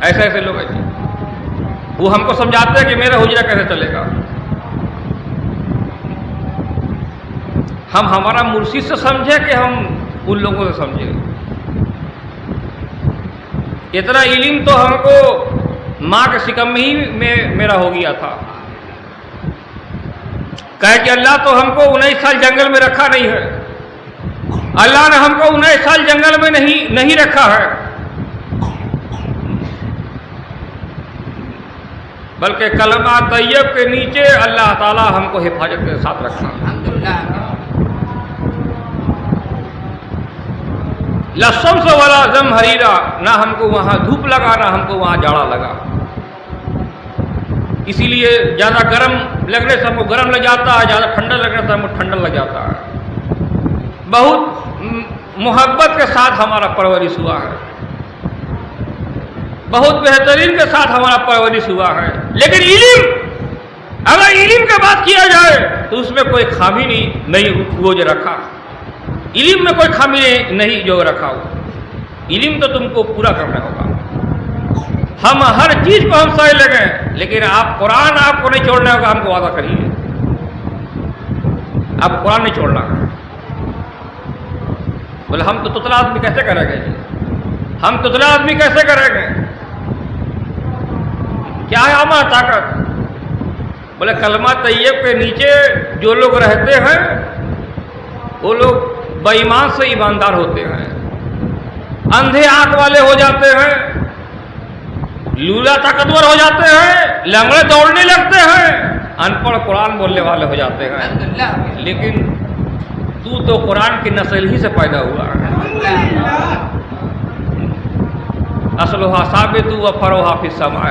ایسے لوگ ہیں وہ ہم کو سمجھاتے ہیں کہ میرا حجرہ کیسے چلے گا۔ ہم ہمارا مرشد سے سمجھے کہ ہم ان لوگوں سے سمجھے؟ اتنا علم تو ہم کو ماں کے شکم ہی میں میرا ہو گیا تھا۔ کہے کہ اللہ تو ہم کو 19 سال جنگل میں رکھا نہیں ہے، اللہ نے ہم کو 19 سال جنگل میں نہیں رکھا ہے، بلکہ کلمہ طیب کے نیچے اللہ تعالی ہم کو حفاظت کے ساتھ رکھا۔ لشمس ولا زمہریرا، نہ ہم کو وہاں دھوپ لگا نہ ہم کو وہاں جاڑا لگا، اسی لیے زیادہ گرم لگنے سے ہم کو گرم لگ جاتا ہے، زیادہ ٹھنڈا لگنے سے ہم کو ٹھنڈا لگ جاتا ہے۔ بہت محبت کے ساتھ ہمارا پرورش ہوا ہے، بہت بہترین کے ساتھ ہمارا پرورش ہوا ہے، لیکن علم، اگر علم کی بات کیا جائے تو اس میں کوئی خامی نہیں وہ جو رکھا، علم میں کوئی خامی نہیں جو رکھا ہو، علم تو تم کو پورا کرنا ہوگا۔ ہم ہر چیز کو ہم سمجھ لگیں، لیکن آپ قرآن آپ کو نہیں چھوڑنا ہوگا، ہم کو وعدہ کریے آپ قرآن نہیں چھوڑنا۔ بولے ہم تو تتلا آدمی کیسے کریں گے جی، ہم تتلا آدمی کیسے کریں گے، کیا ہے ہمارا طاقت؟ بولے کلمہ طیب کے نیچے جو لوگ رہتے ہیں وہ لوگ بے ایمان سے ایماندار ہوتے ہیں، اندھے آنکھ والے ہو جاتے ہیں، لولا طاقتور ہو جاتے ہیں، لنگڑے دوڑنے لگتے ہیں، ان پڑھ قرآن بولنے والے ہو جاتے ہیں، لیکن تو قرآن کی نسل ہی سے پیدا ہوا ہے۔ اصلھا ثابت و فروھا فی السماء،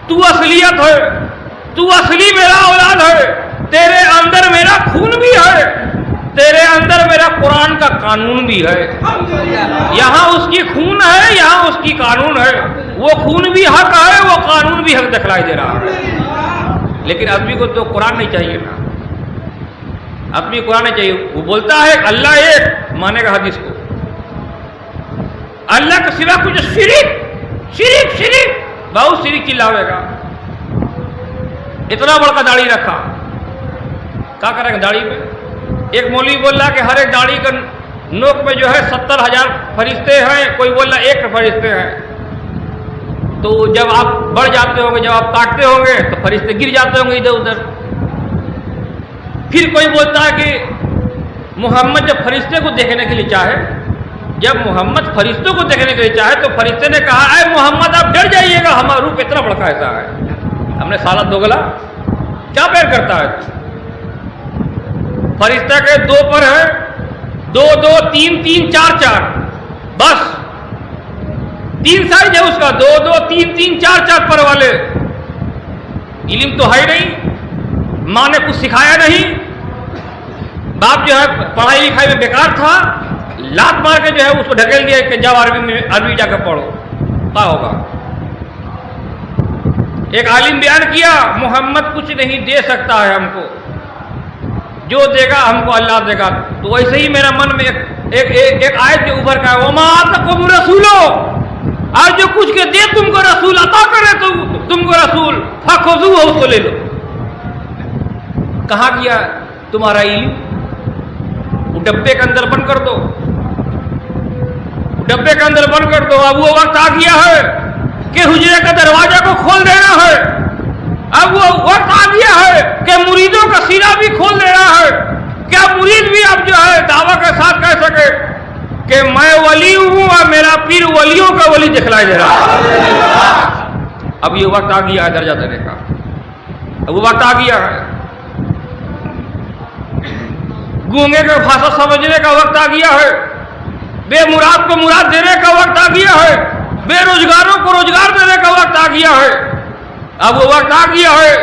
تو اصلیت ہے، تو اصلی میرا اولاد ہے، تیرے اندر میرا خون بھی ہے، تیرے اندر میرا قرآن کا قانون بھی ہے، یہاں اس کی خون ہے، یہاں اس کی قانون ہے، وہ خون بھی حق ہے، وہ قانون بھی حق دکھلائی دے رہا ہے، لیکن آدمی کو تو قرآن نہیں چاہیے نا، آدمی قرآن نہیں چاہیے، وہ بولتا ہے اللہ ایک، مانے گا حدیث کو، اللہ کے سوا کچھ شرک بہت شرک چلاوے گا، اتنا بڑا داڑھی رکھا، کیا کریں گے داڑھی میں؟ ایک مولوی بول رہا کہ ہر ایک داڑھی کا نوک میں جو ہے 70,000 فرشتے ہیں، کوئی بول رہا 1 فرشتے ہیں، تو جب آپ بڑھ جاتے ہوں گے، جب آپ کاٹتے ہوں گے تو فرشتے گر جاتے ہوں گے ادھر ادھر۔ پھر کوئی بولتا ہے کہ محمد جب فرشتے کو دیکھنے کے لیے چاہے، جب محمد فرشتوں کو دیکھنے کے لیے چاہے تو فرشتے نے کہا اے محمد آپ ڈر جائیے گا، ہمارا روپ اتنا بڑا ایسا ہے، ہم نے سالہ دوگلا کیا پیر کرتا ہے؟ فرشتہ کے 2 پر ہے، 2 2 3 3 4 4، بس 3 سائز ہے اس کا، 2 2 3 3 4 4 پر والے، علم تو ہے نہیں، ماں نے کچھ سکھایا نہیں، باپ جو ہے پڑھائی لکھائی میں بیکار تھا، لات مار کے جو ہے اس کو ڈھکیل دیا کہ جاؤ عربی جا کے پڑھو، کیا ہوگا؟ ایک عالم بیان کیا محمد کچھ نہیں دے سکتا ہے ہم کو، جو دے گا ہم کو اللہ دے گا، تو ویسے ہی میرا من میں ایک آیت کے اوپر کا ہے وما آتاکم الرسول، آج جو کچھ کے دے تم کو رسول عطا کرے تو تم کو رسول فخذوہ اس کو لے لو۔ کہاں گیا تمہارا علم؟ وہ ڈبے کے اندر بند کر دو، ڈبے کے اندر بند کر دو، اب وہ وقت آ گیا ہے کہ حجرے کا دروازہ کو کھول دینا ہے، اب وہ وقت آ گیا ہے کہ مریدوں کا سینہ بھی کھول دینا ہے، کیا مرید بھی اب جو ہے دعویٰ کے ساتھ کہہ سکے کہ میں ولی ہوں اور میرا پیر ولیوں کا ولی دکھلائی دے رہا ہے۔ اب یہ وقت آ گیا ہے درجہ دینے کا، اب وہ وقت آ گیا ہے، گونگے کا بھاشا سمجھنے کا وقت آ گیا ہے، بے مراد کو مراد دینے کا وقت آ گیا ہے، بے روزگاروں کو روزگار دینے کا وقت آ گیا ہے، اب وہ وقت آ گیا ہے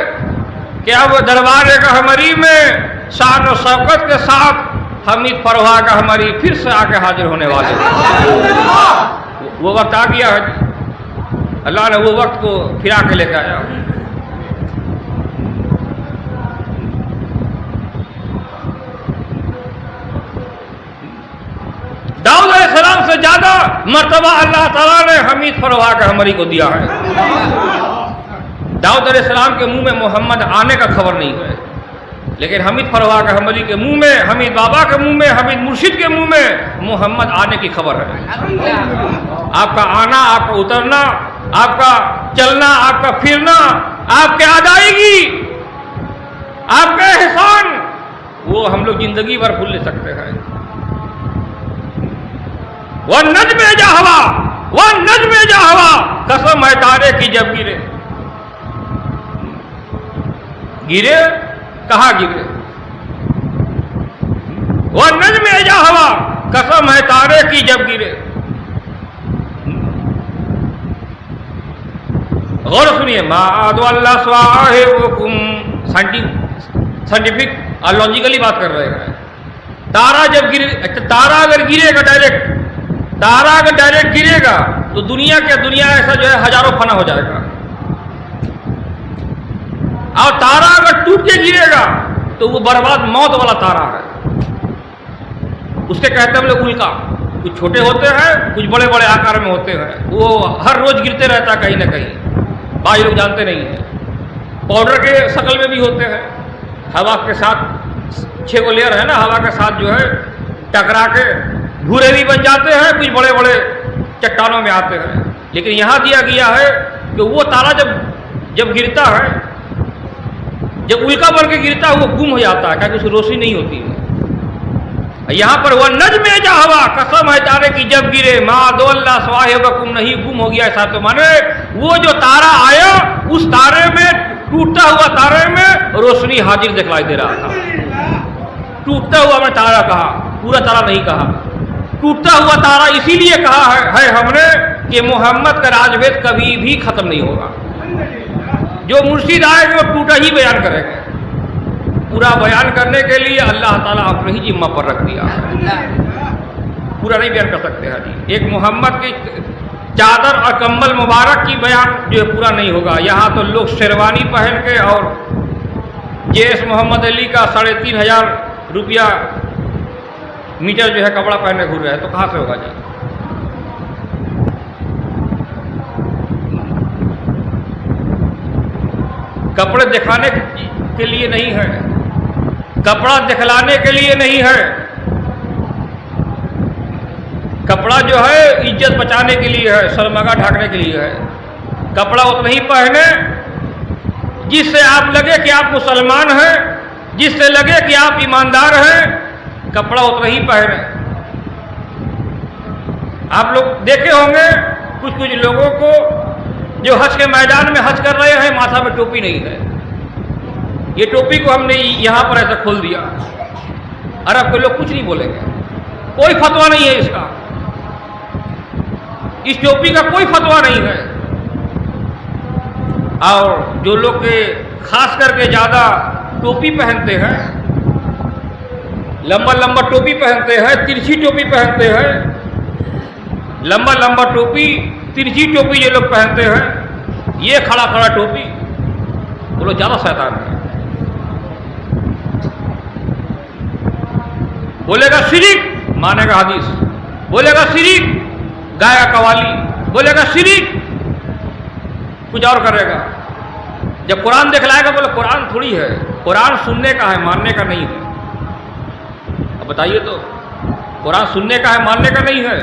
کہ اب دربار گہمری میں شان و شوکت کے ساتھ حمید فروھا گہمری پھر سے آ کے حاضر ہونے والے ہیں۔ وہ وقت آ گیا ہے، اللہ نے وہ وقت کو پھرا کے لے کے آیا۔ داؤد علیہ السلام سے زیادہ مرتبہ اللہ تعالیٰ نے حمید فروا کے ہماری کو دیا ہے۔ داؤد علیہ السلام کے منہ میں محمد آنے کا خبر نہیں ہے، لیکن حمید فروا کے ہماری کے منہ میں، حمید بابا کے منہ میں، حمید مرشد کے منہ میں محمد آنے کی خبر ہے۔ آپ کا آنا، آپ کا اترنا، آپ کا چلنا، آپ کا پھرنا، آپ کی ادائیگی، آپ کا احسان، وہ ہم لوگ زندگی بھر بھول نہیں سکتے ہیں۔ وَالنَّجْمِ إِذَا هَوَىٰ وَالنَّجْمِ إِذَا هَوَىٰ، قسم ہے تارے کی جب گرے۔ گرے کہاں گرے؟ وَالنَّجْمِ إِذَا هَوَىٰ، قسم ہے تارے کی جب گرے۔ غور سنیے، مَا أَضَلَّ صَاحِبُكُمْ، سائنٹیفک اور لاجیکلی بات کر رہے ہیں۔ تارا جب گرے، تارا اگر گرے گا ڈائریکٹ، تارا اگر ڈائریکٹ گرے گا تو دنیا ایسا جو ہے ہزاروں فنا ہو جائے گا، اور تارا اگر ٹوٹ کے گرے گا تو وہ برباد موت والا تارا ہے۔ اس کے کہتے ہیں ہم لوگ الکا، کچھ چھوٹے ہوتے ہیں، کچھ بڑے بڑے آکار میں ہوتے ہیں، وہ ہر روز گرتے رہتا ہے کہیں نہ کہیں، بعض لوگ جانتے نہیں ہیں۔ پاؤڈر کے شکل میں بھی ہوتے ہیں، ہوا کے ساتھ 6 کو لیئر ہے نا، ہوا کے ساتھ جو ہے ٹکرا کے بھورے بھی بن جاتے ہیں، کچھ بڑے بڑے چٹانوں میں آتے ہیں۔ لیکن یہاں دیا گیا ہے کہ وہ تارا جب گرتا ہے، جب الکا بن کے گرتا ہے، وہ گم ہو جاتا ہے، کیونکہ اس کی روشنی نہیں ہوتی ہے۔ یہاں پر وہ نجم إِذَا هَوَىٰ، قسم ہے تارے کی جب گرے، مَا ضَلَّ صَاحِبُكُمْ، نہیں گم ہو گیا ایسا تو مانے وہ جو تارا آیا اس تارے میں، ٹوٹتا ہوا تارے میں روشنی حاضر دکھلائی دے رہا تھا۔ ٹوٹتا ہوا میں تارا کہا، پورا تارا نہیں کہا۔ ٹوٹتا ہوا تارا اسی لیے کہا ہے ہم نے کہ محمد کا راج وید کبھی بھی ختم نہیں ہوگا۔ جو مرشد آئے گا وہ ٹوٹا ہی بیان کرے گا۔ پورا بیان کرنے کے لیے اللہ تعالیٰ اپنے ہی ذمہ پر رکھ دیا ہے، پورا نہیں بیان کر سکتے ہیں جی۔ ایک محمد کی چادر اور کمبل مبارک کی بیان جو ہے پورا نہیں ہوگا۔ یہاں تو لوگ شیروانی پہن کے اور جیس محمد علی کا 3500 روپیہ میٹر جو ہے کپڑا پہنے گھر رہے ہیں، تو کہاں سے ہوگا جی؟ کپڑے دکھانے کے لیے نہیں ہے، کپڑا دکھلانے کے لیے نہیں ہے، کپڑا جو ہے عزت بچانے کے لیے ہے، شرمگاہ ڈھانکنے کے لیے ہے۔ کپڑا اتنا ہی پہنے جس سے آپ لگے کہ آپ مسلمان ہیں، جس سے لگے کہ آپ ایماندار ہیں، کپڑا اتنا ہی پہنے۔ آپ لوگ دیکھے ہوں گے کچھ لوگوں کو جو حج کے میدان میں حج کر رہے ہیں، ماتھا میں ٹوپی نہیں ہے۔ یہ ٹوپی کو ہم نے یہاں پر ایسا کھول دیا، عرب کے لوگ کچھ نہیں بولیں گے، کوئی فتویٰ نہیں ہے اس کا، اس ٹوپی کا کوئی فتویٰ نہیں ہے۔ اور جو لوگ خاص کر کے زیادہ ٹوپی پہنتے ہیں، لمبا لمبا ٹوپی پہنتے ہیں، ترچھی ٹوپی پہنتے ہیں، لمبا لمبا ٹوپی، ترچھی ٹوپی جو لوگ پہنتے ہیں، یہ کھڑا کھڑا ٹوپی، وہ لوگ زیادہ شیطان ہیں۔ بولے گا شرک، مانے گا حدیث، بولے گا شرک، گائے گا قوالی، بولے گا شرک، کچھ اور کرے گا۔ جب قرآن دکھلائے گا بولے قرآن تھوڑی ہے، قرآن سننے کا ہے، ماننے کا نہیں ہے۔ اب بتائیے تو، قرآن سننے کا ہے، ماننے کا نہیں ہے۔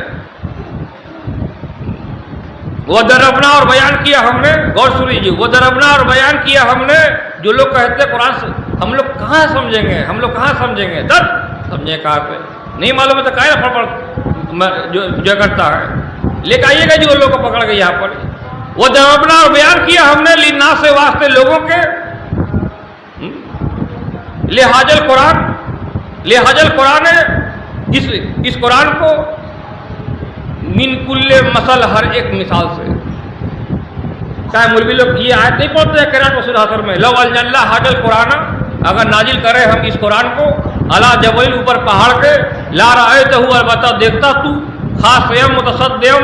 وہ دربنا اور بیان کیا ہم نے، غور سنیے، وہ دربنا اور بیان کیا ہم نے، جو لوگ کہتے ہیں قرآن سے ہم لوگ کہاں سمجھیں گے، ہم لوگ کہاں سمجھیں گے، در سمجھیں کہاں پہ نہیں معلوم ہے تو کہہ رہا پڑھ جو کرتا ہے، لے کے آئیے گا جو لوگ کو پکڑ کے یہاں پر۔ وہ دربنا اور بیان کیا ہم نے للناس سے واسطے لوگوں کے، لحاظ القرآن اس قرآن کو من کل مسل، ہر ایک مثال سے۔ چاہے مولوی لوگ یہ آیت نہیں پڑھتے ہیں قرآن وصول حاصل میں، لو انزلنا ھذا القرآن، اگر نازل کرے ہم اس قرآن کو علی جبل، اوپر پہاڑ کے، لا رأیتہ، البتہ دیکھتا تو، خاصم متصدم،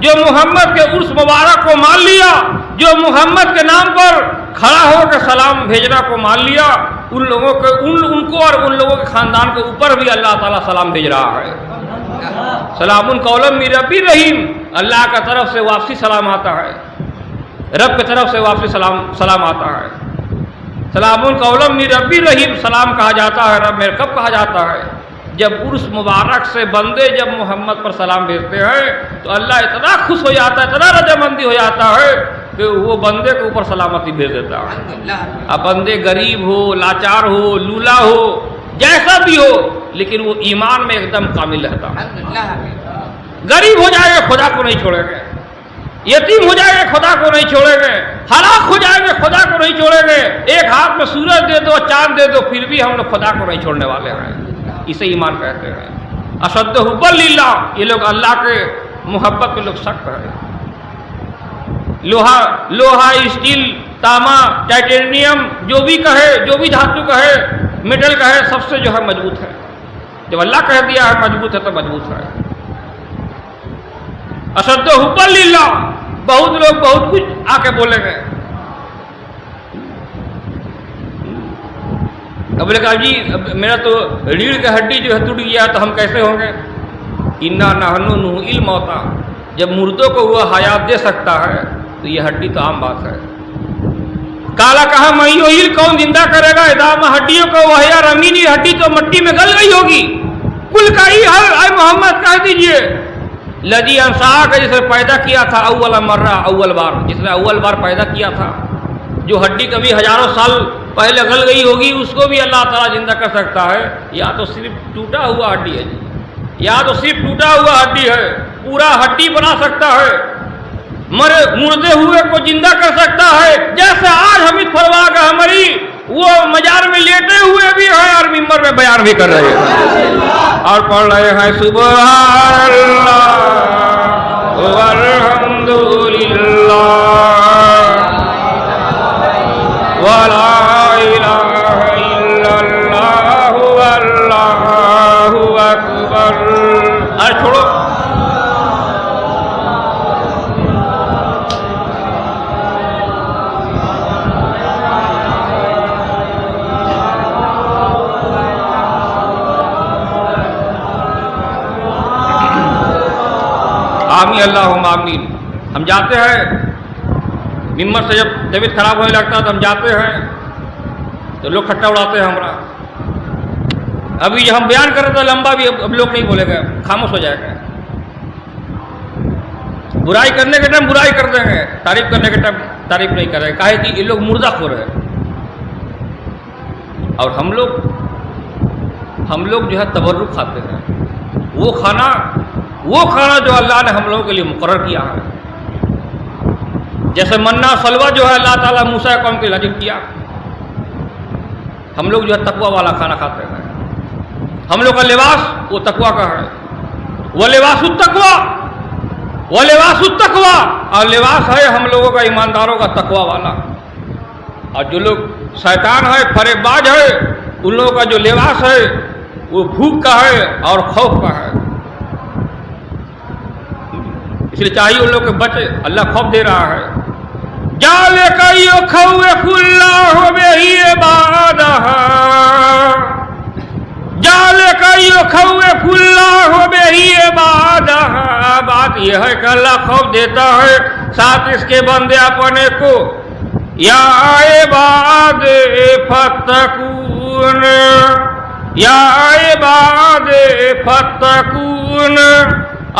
جو محمد کے عرس مبارک کو مان لیا، جو محمد کے نام پر کھڑا ہو کے سلام بھیجنا کو مان لیا، ان لوگوں کے ان کو اور ان لوگوں کے خاندان کے اوپر بھی اللہ تعالیٰ سلام بھیج رہا ہے۔ سلام قولا من رب رحیم، اللہ کی طرف سے واپسی سلام آتا ہے، رب کی طرف سے واپسی سلام آتا ہے۔ سلام قولا من رب رحیم سلام کہا جاتا ہے، رب میرے کب کہا جاتا ہے؟ جب عرس مبارک سے بندے جب محمد پر سلام بھیجتے ہیں تو اللہ اتنا خوش ہو جاتا ہے، اتنا رضامندی ہو جاتا ہے کہ وہ بندے کے اوپر سلامتی بھیج دیتا ہے۔ اب بندے غریب ہو، لاچار ہو، لولا ہو، جیسا بھی ہو، لیکن وہ ایمان میں ایک دم کامل رہتا ہے۔ غریب ہو جائے گا خدا کو نہیں چھوڑیں گے، یتیم ہو جائے گا خدا کو نہیں چھوڑیں گے، ہلاک ہو جائے گا خدا کو نہیں چھوڑیں گے، ایک ہاتھ میں سورج دے دو، چاند دے دو، پھر بھی ہم لوگ خدا کو نہیں چھوڑنے والے ہیں۔ اسے ایمان کہتے ہیں۔ اشد حب للہ، یہ لوگ اللہ کے محبت میں لوگ سخت ہیں۔ لوہا، اسٹیل، تانبا، ٹائٹینیم، جو بھی کہے، جو بھی دھاتو کہے، میٹل کہے، سب سے جو ہے مضبوط ہے۔ جب اللہ کہہ دیا ہے مضبوط ہے تو مضبوط ہے۔ اشد حب للہ، بہت لوگ بہت کچھ آ کے بولیں گے۔ اب نے کہا جی میرا تو ریڑھ کی ہڈی جو ہے ٹوٹ گیا تو ہم کیسے ہوں گے؟ انا نحن نحیی الموتى، جب مردوں کو وہ حیات دے سکتا ہے تو یہ ہڈی تو عام بات ہے۔ کالا کہا میں یحیی، کون زندہ کرے گا عظام ہڈیوں کو؟ وہی رمین، ہڈی تو مٹی میں گل گئی ہوگی۔ کل کا ہی حل، اے محمد کہہ دیجئے لذی انشا، کا جس نے پیدا کیا تھا اول مرہ، اول بار، جس نے اول بار پیدا کیا تھا، جو ہڈی کبھی ہزاروں سال پہلے گل گئی ہوگی اس کو بھی اللہ تعالیٰ زندہ کر سکتا ہے۔ یا تو صرف ٹوٹا ہوا ہڈی ہے جی، یا تو صرف ٹوٹا ہوا ہڈی ہے، پورا ہڈی بنا سکتا ہے، مردے ہوئے کو زندہ کر سکتا ہے۔ جیسے آج حمید فرما کا ہماری وہ مزار میں لیٹے ہوئے بھی ہیں اور ممبر میں بیان بھی کر رہے ہیں اور پڑھ رہے ہیں سبحان اللہ والحمد للہ ولا الہ الا اللہ واللہ اکبر۔ ارے چھوڑو، آمین اللہم آمین۔ ہم جاتے ہیں ممبر سے، جب طبیعت خراب ہونے لگتا ہے تو ہم جاتے ہیں تو لوگ کھٹا اڑاتے ہیں ہمارا۔ ابھی جو ہم بیان کر رہے تھے لمبا بھی، اب لوگ نہیں بولے گا، خاموش ہو جائے گا۔ برائی کرنے کے ٹائم برائی کر دیں گے، تعریف کرنے کے ٹائم تعریف نہیں کریں گے، کہے کہ یہ لوگ مردہ خور ہیں۔ اور ہم لوگ جو ہے تبرک کھاتے ہیں، وہ کھانا جو اللہ نے ہم لوگوں کے لیے مقرر کیا ہے۔ جیسے منا سلوہ جو ہے اللہ تعالیٰ موسیٰ قوم کے نازل کیا، ہم لوگ جو ہے تقوی والا کھانا کھاتے ہیں۔ ہم لوگ کا لباس وہ تقوی کا ہے، وہ لباس التقوی، اور لباس ہے ہم لوگوں کا ایمانداروں کا تقوی والا۔ اور جو لوگ شیطان ہے، فریب باز ہے، ان لوگوں کا جو لباس ہے وہ بھوک کا ہے اور خوف کا ہے۔ اس لیے چاہیے ان لوگ کے بچے، اللہ خوف دے رہا ہے۔ ذالک یخوف اللہ بہ عبادہ، ذالک یخوف اللہ بہ عبادہ۔ بات یہ ہے کہ اللہ خوف دیتا ہے ساتھ اس کے بندے اپنے کو۔ یا عباد فتقون، یا عباد فتقون،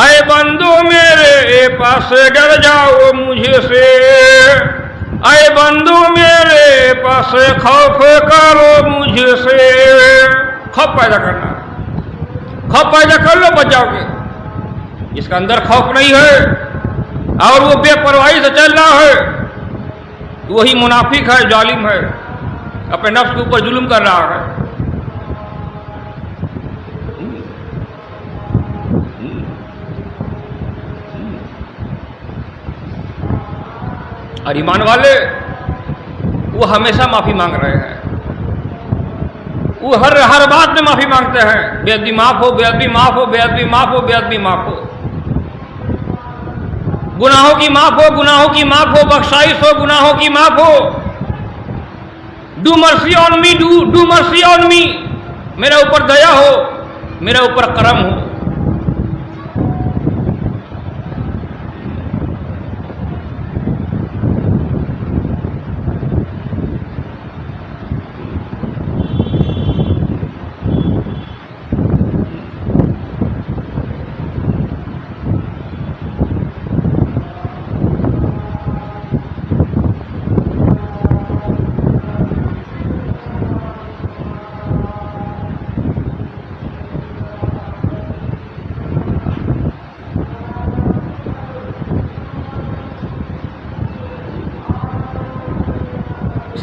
اے بندو میرے پاس ڈر جاؤ مجھ سے، اے بندو میرے پاس خوف کرو مجھ سے۔ خوف پیدا کرنا، خوف پیدا کر لو بچ جاؤ گے۔ جس کا اندر خوف نہیں ہے اور وہ بے پرواہی سے چل رہا ہے وہی منافق ہے، ظالم ہے، اپنے نفس کے اوپر ظلم کر رہا ہے۔ اور ایمان والے وہ ہمیشہ معافی مانگ رہے ہیں، وہ ہر بات میں معافی مانگتے ہیں، بے ادبی معاف ہو، بے ادبی معاف ہو، بے ادبی معاف ہو، بے ادبی معاف ہو۔ گناہوں کی معاف ہو، گناہوں کی معاف ہو، بخشائش ہو، گناہوں کی معاف ہو. ڈو مرسی آن می، ڈو مرسی آن می. میرے اوپر دیا ہو، میرے اوپر کرم ہو.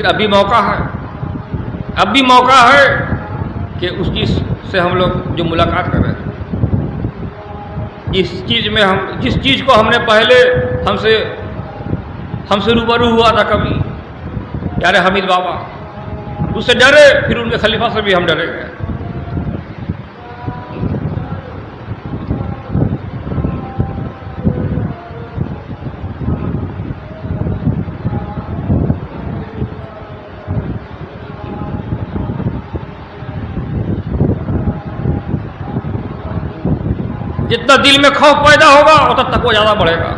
ابھی موقع ہے، اب بھی موقع ہے کہ اس چیز سے ہم لوگ جو ملاقات کر رہے ہیں، جس چیز کو ہم نے پہلے ہم سے روبرو ہوا تھا کبھی، یار حمید بابا، اس سے ڈرے، پھر ان کے خلیفہ سے بھی ہم ڈرے گئے. جتنا دل میں خوف پیدا ہوگا اتنا تقوی زیادہ بڑھے گا.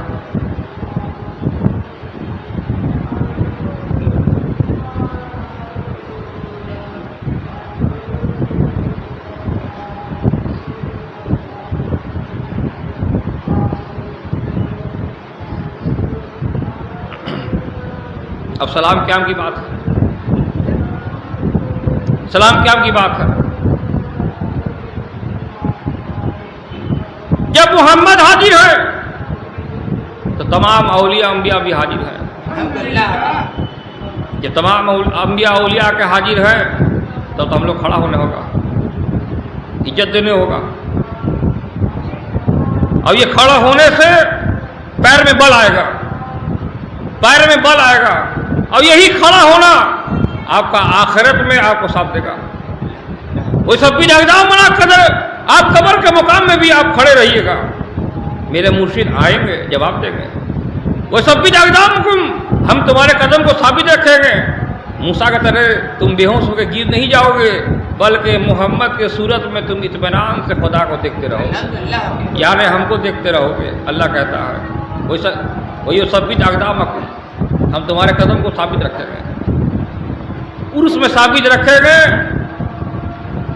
اب سلام قیام کی بات ہے، سلام قیام کی بات ہے. جب محمد حاضر ہے تو تمام اولیاء انبیاء بھی حاضر ہیں. یہ تمام انبیاء اولیاء کے حاضر ہیں تو ہم لوگ کھڑا ہونے ہوگا، عزت دینے ہوگا. اور یہ کھڑا ہونے سے پیر میں بل آئے گا، پیر میں بل آئے گا. اور یہی کھڑا ہونا آپ کا آخرت میں آپ کو ساتھ دے گا. وہ سب بھی اقدام بنا قدر آپ قبر کے مقام میں بھی آپ کھڑے رہیے گا. میرے مرشد آئیں گے، جواب دیں گے. وہ سب بھی اقدام ہم تمہارے قدم کو ثابت رکھیں گے. موسیٰ کی طرح تم بے ہوش ہو کے گر نہیں جاؤ گے، بلکہ محمد کے صورت میں تم اطمینان سے خدا کو دیکھتے رہو گے، یعنی ہم کو دیکھتے رہو گے. اللہ کہتا ہے وہی سب بھی اقدام ہم تمہارے قدم کو ثابت رکھیں گے. عرس میں ثابت رکھیں گے.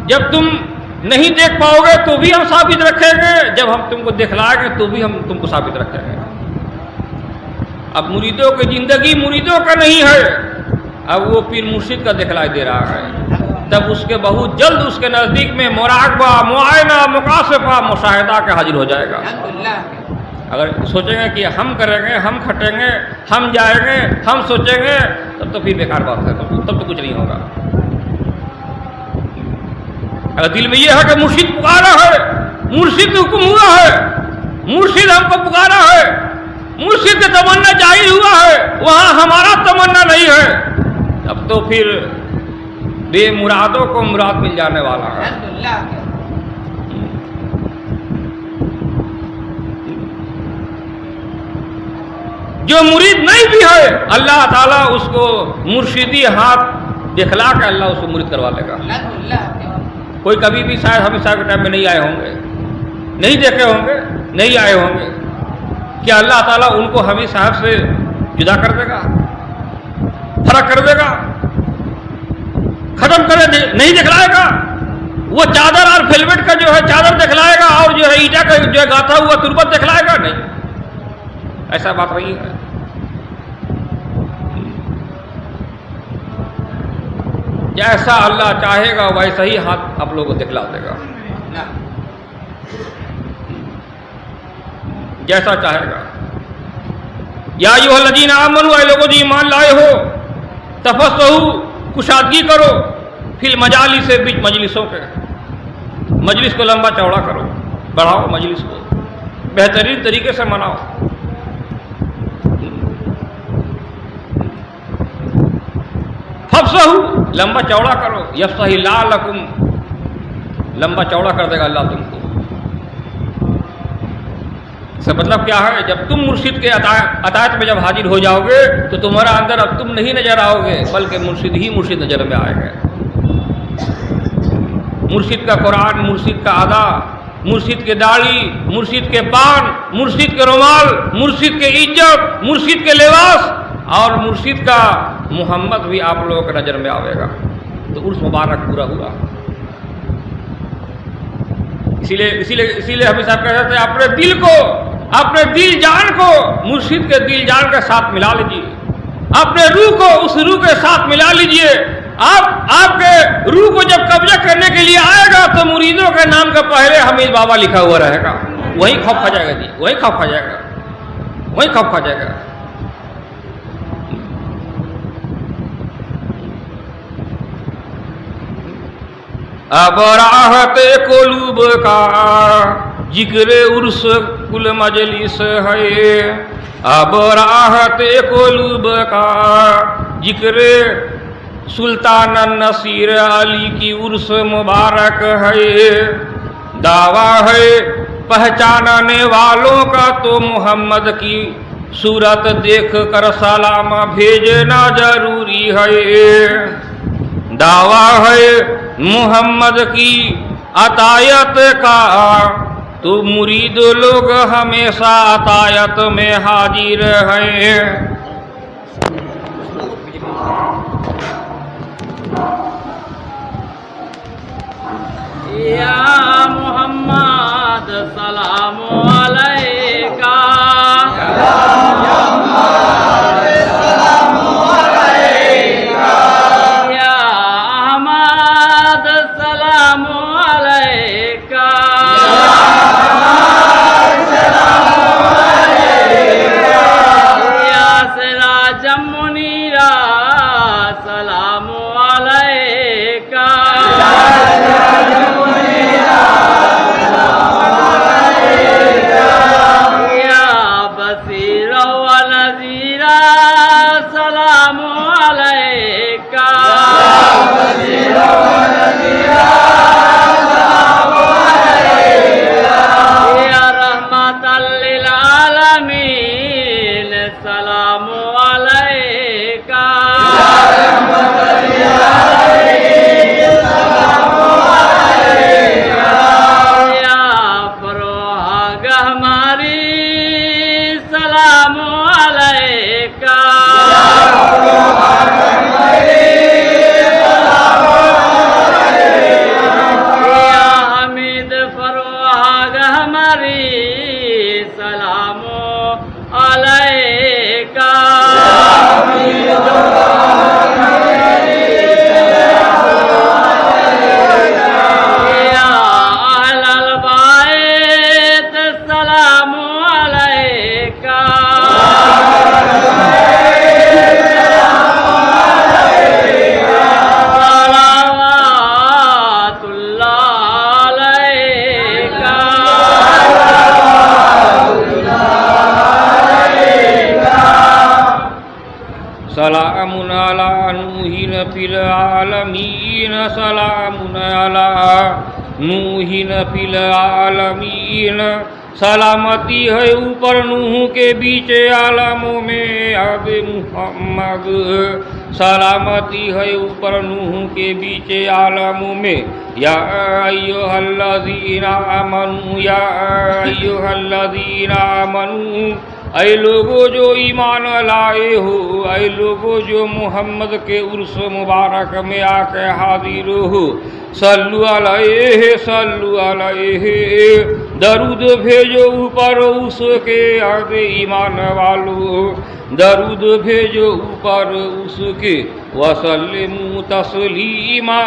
جب تم نہیں دیکھ پاؤ گے تو بھی ہم ثابت رکھیں گے، جب ہم تم کو دکھلائیں گے تو بھی ہم تم کو ثابت رکھیں گے. اب مریدوں کی زندگی مریدوں کا نہیں ہے، اب وہ پیر مرشد کا دکھلائی دے رہا ہے. تب اس کے بہت جلد اس کے نزدیک میں مراقبہ، معائنہ، مقاصفہ، مشاہدہ کے حاضر ہو جائے گا. اگر سوچیں گے کہ ہم کریں گے، ہم کھٹیں گے، ہم جائیں گے، ہم سوچیں گے، تب تو پھر بیکار بات ہے، تب تو کچھ نہیں ہوگا. اگر دل میں یہ ہے کہ مرشد پکارا ہے، مرشد حکم ہوا ہے، مرشد ہم کو پکارا ہے، مرشد کا تمنا ظاہر ہوا ہے، وہاں ہمارا تمنا نہیں ہے، اب تو پھر بے مرادوں کو مراد مل جانے والا ہے. جو مرید نہیں بھی ہے اللہ تعالیٰ اس کو مرشدی ہاتھ دکھلا کے اللہ اس کو مرید کروا لے گا. کوئی کبھی بھی شاید ہمیشہ کے ٹائم میں نہیں آئے ہوں گے، نہیں دیکھے ہوں گے، نہیں آئے ہوں گے، کیا اللہ تعالیٰ ان کو ہمیں صاحب سے جدا کر دے گا، فرق کر دے گا، ختم کر دے، نہیں دکھلائے گا. وہ چادر اور فیلوٹ کا جو ہے چادر دکھلائے گا، اور جو ہے اینٹا کا جو ہے گاتا ہوا تربت دکھلائے گا؟ نہیں، ایسا بات نہیں ہے. جیسا اللہ چاہے گا ویسا ہی ہاتھ آپ لوگوں کو دکھلا دے گا، جیسا چاہے گا. یا ایھا الذین آمنوا، اے لوگوں جو ایمان لائے ہو، تفصحوا، کشادگی کرو، فی المجالس، بیچ مجلسوں کے، مجلس کو لمبا چوڑا کرو، بڑھاؤ مجلس کو، بہترین طریقے سے مناؤ. فافصحوا، لمبا چوڑا کرو، یفصح اللہ لکم، لمبا چوڑا کر دے گا اللہ تم کو. اس کا مطلب کیا ہے؟ جب تم مرشد کے اطاعت میں جب حاضر ہو جاؤ گے تو تمہارا اندر اب تم نہیں نظر آؤ گے، بلکہ مرشد ہی مرشد نظر میں آئے گا۔ مرشد کا قرآن، مرشد کا ادا، مرشد کے داڑھی، مرشد کے پان، مرشد کے رومال، مرشد کے عزت، مرشد کے لباس اور مرشد کا محمد بھی آپ لوگوں کے نظر میں آئے گا، تو عرس مبارک پورا ہوا۔ اسی لیے ہمیں صاحب کہتے ہیں اپنے دل کو، اپنے دل جان کو مرشد کے دل جان کے ساتھ ملا لیجیے، اپنے روح کو اس روح کے ساتھ ملا لیجیے۔ آپ کے روح کو جب قبضہ کرنے کے لیے آئے گا تو مریدوں کے نام کا پہلے حمید بابا لکھا ہوا رہے گا، وہی خوف کھا جائے گا جی، وہی خوف کھا جائے گا، وہی خوف کھا جائے گا۔ اب راحت قلوب کا ذکر عرس کل مجلس ہے، اب راحت قلوب کا ذکر سلطان النصیر علی کی عرس مبارک ہے، دعویٰ ہے پہچاننے والوں کا تو محمد کی صورت دیکھ کر سلام بھیجنا ضروری ہے، دعویٰ ہے محمد کی عطایت کا تو مرید لوگ ہمیشہ عطایت میں حاضر ہیں۔ یا محمد سلام علیکہ، یا احمد سلام علیکہ، یا سراج منیرا سلام علیکہ، سلام علیکہ، یا رحمت للعالمین سلام علیکہ، یا فروغ ہماری سلام علیکہ، یا حمید فروغ ہماری سلام علیکہ، یا اہل البیت سلام علیکہ، صلوات اللہ علیکہ، سلام علی نوح فی العالمین، سلام علی نوح فی العالمین، سلامتی ہے اوپر نوح کے بیچ عالموں میں اب محمد، سلامتی ہے اوپر نوح کے بیچ عالموں میں، یا ایھا الذین آمنوا، یا ایھا الذین آمنوا، اے لوگو جو ایمان لائے ہو، اے لوگو جو محمد کے عرس مبارک میں آ کے حاضر ہو، صلو علیہ، صلو علیہ، درود بھیجو اوپر اس کے عہد ایمان والو، درود بھیجو اوپر اس کے، وسلموا تسلیما۔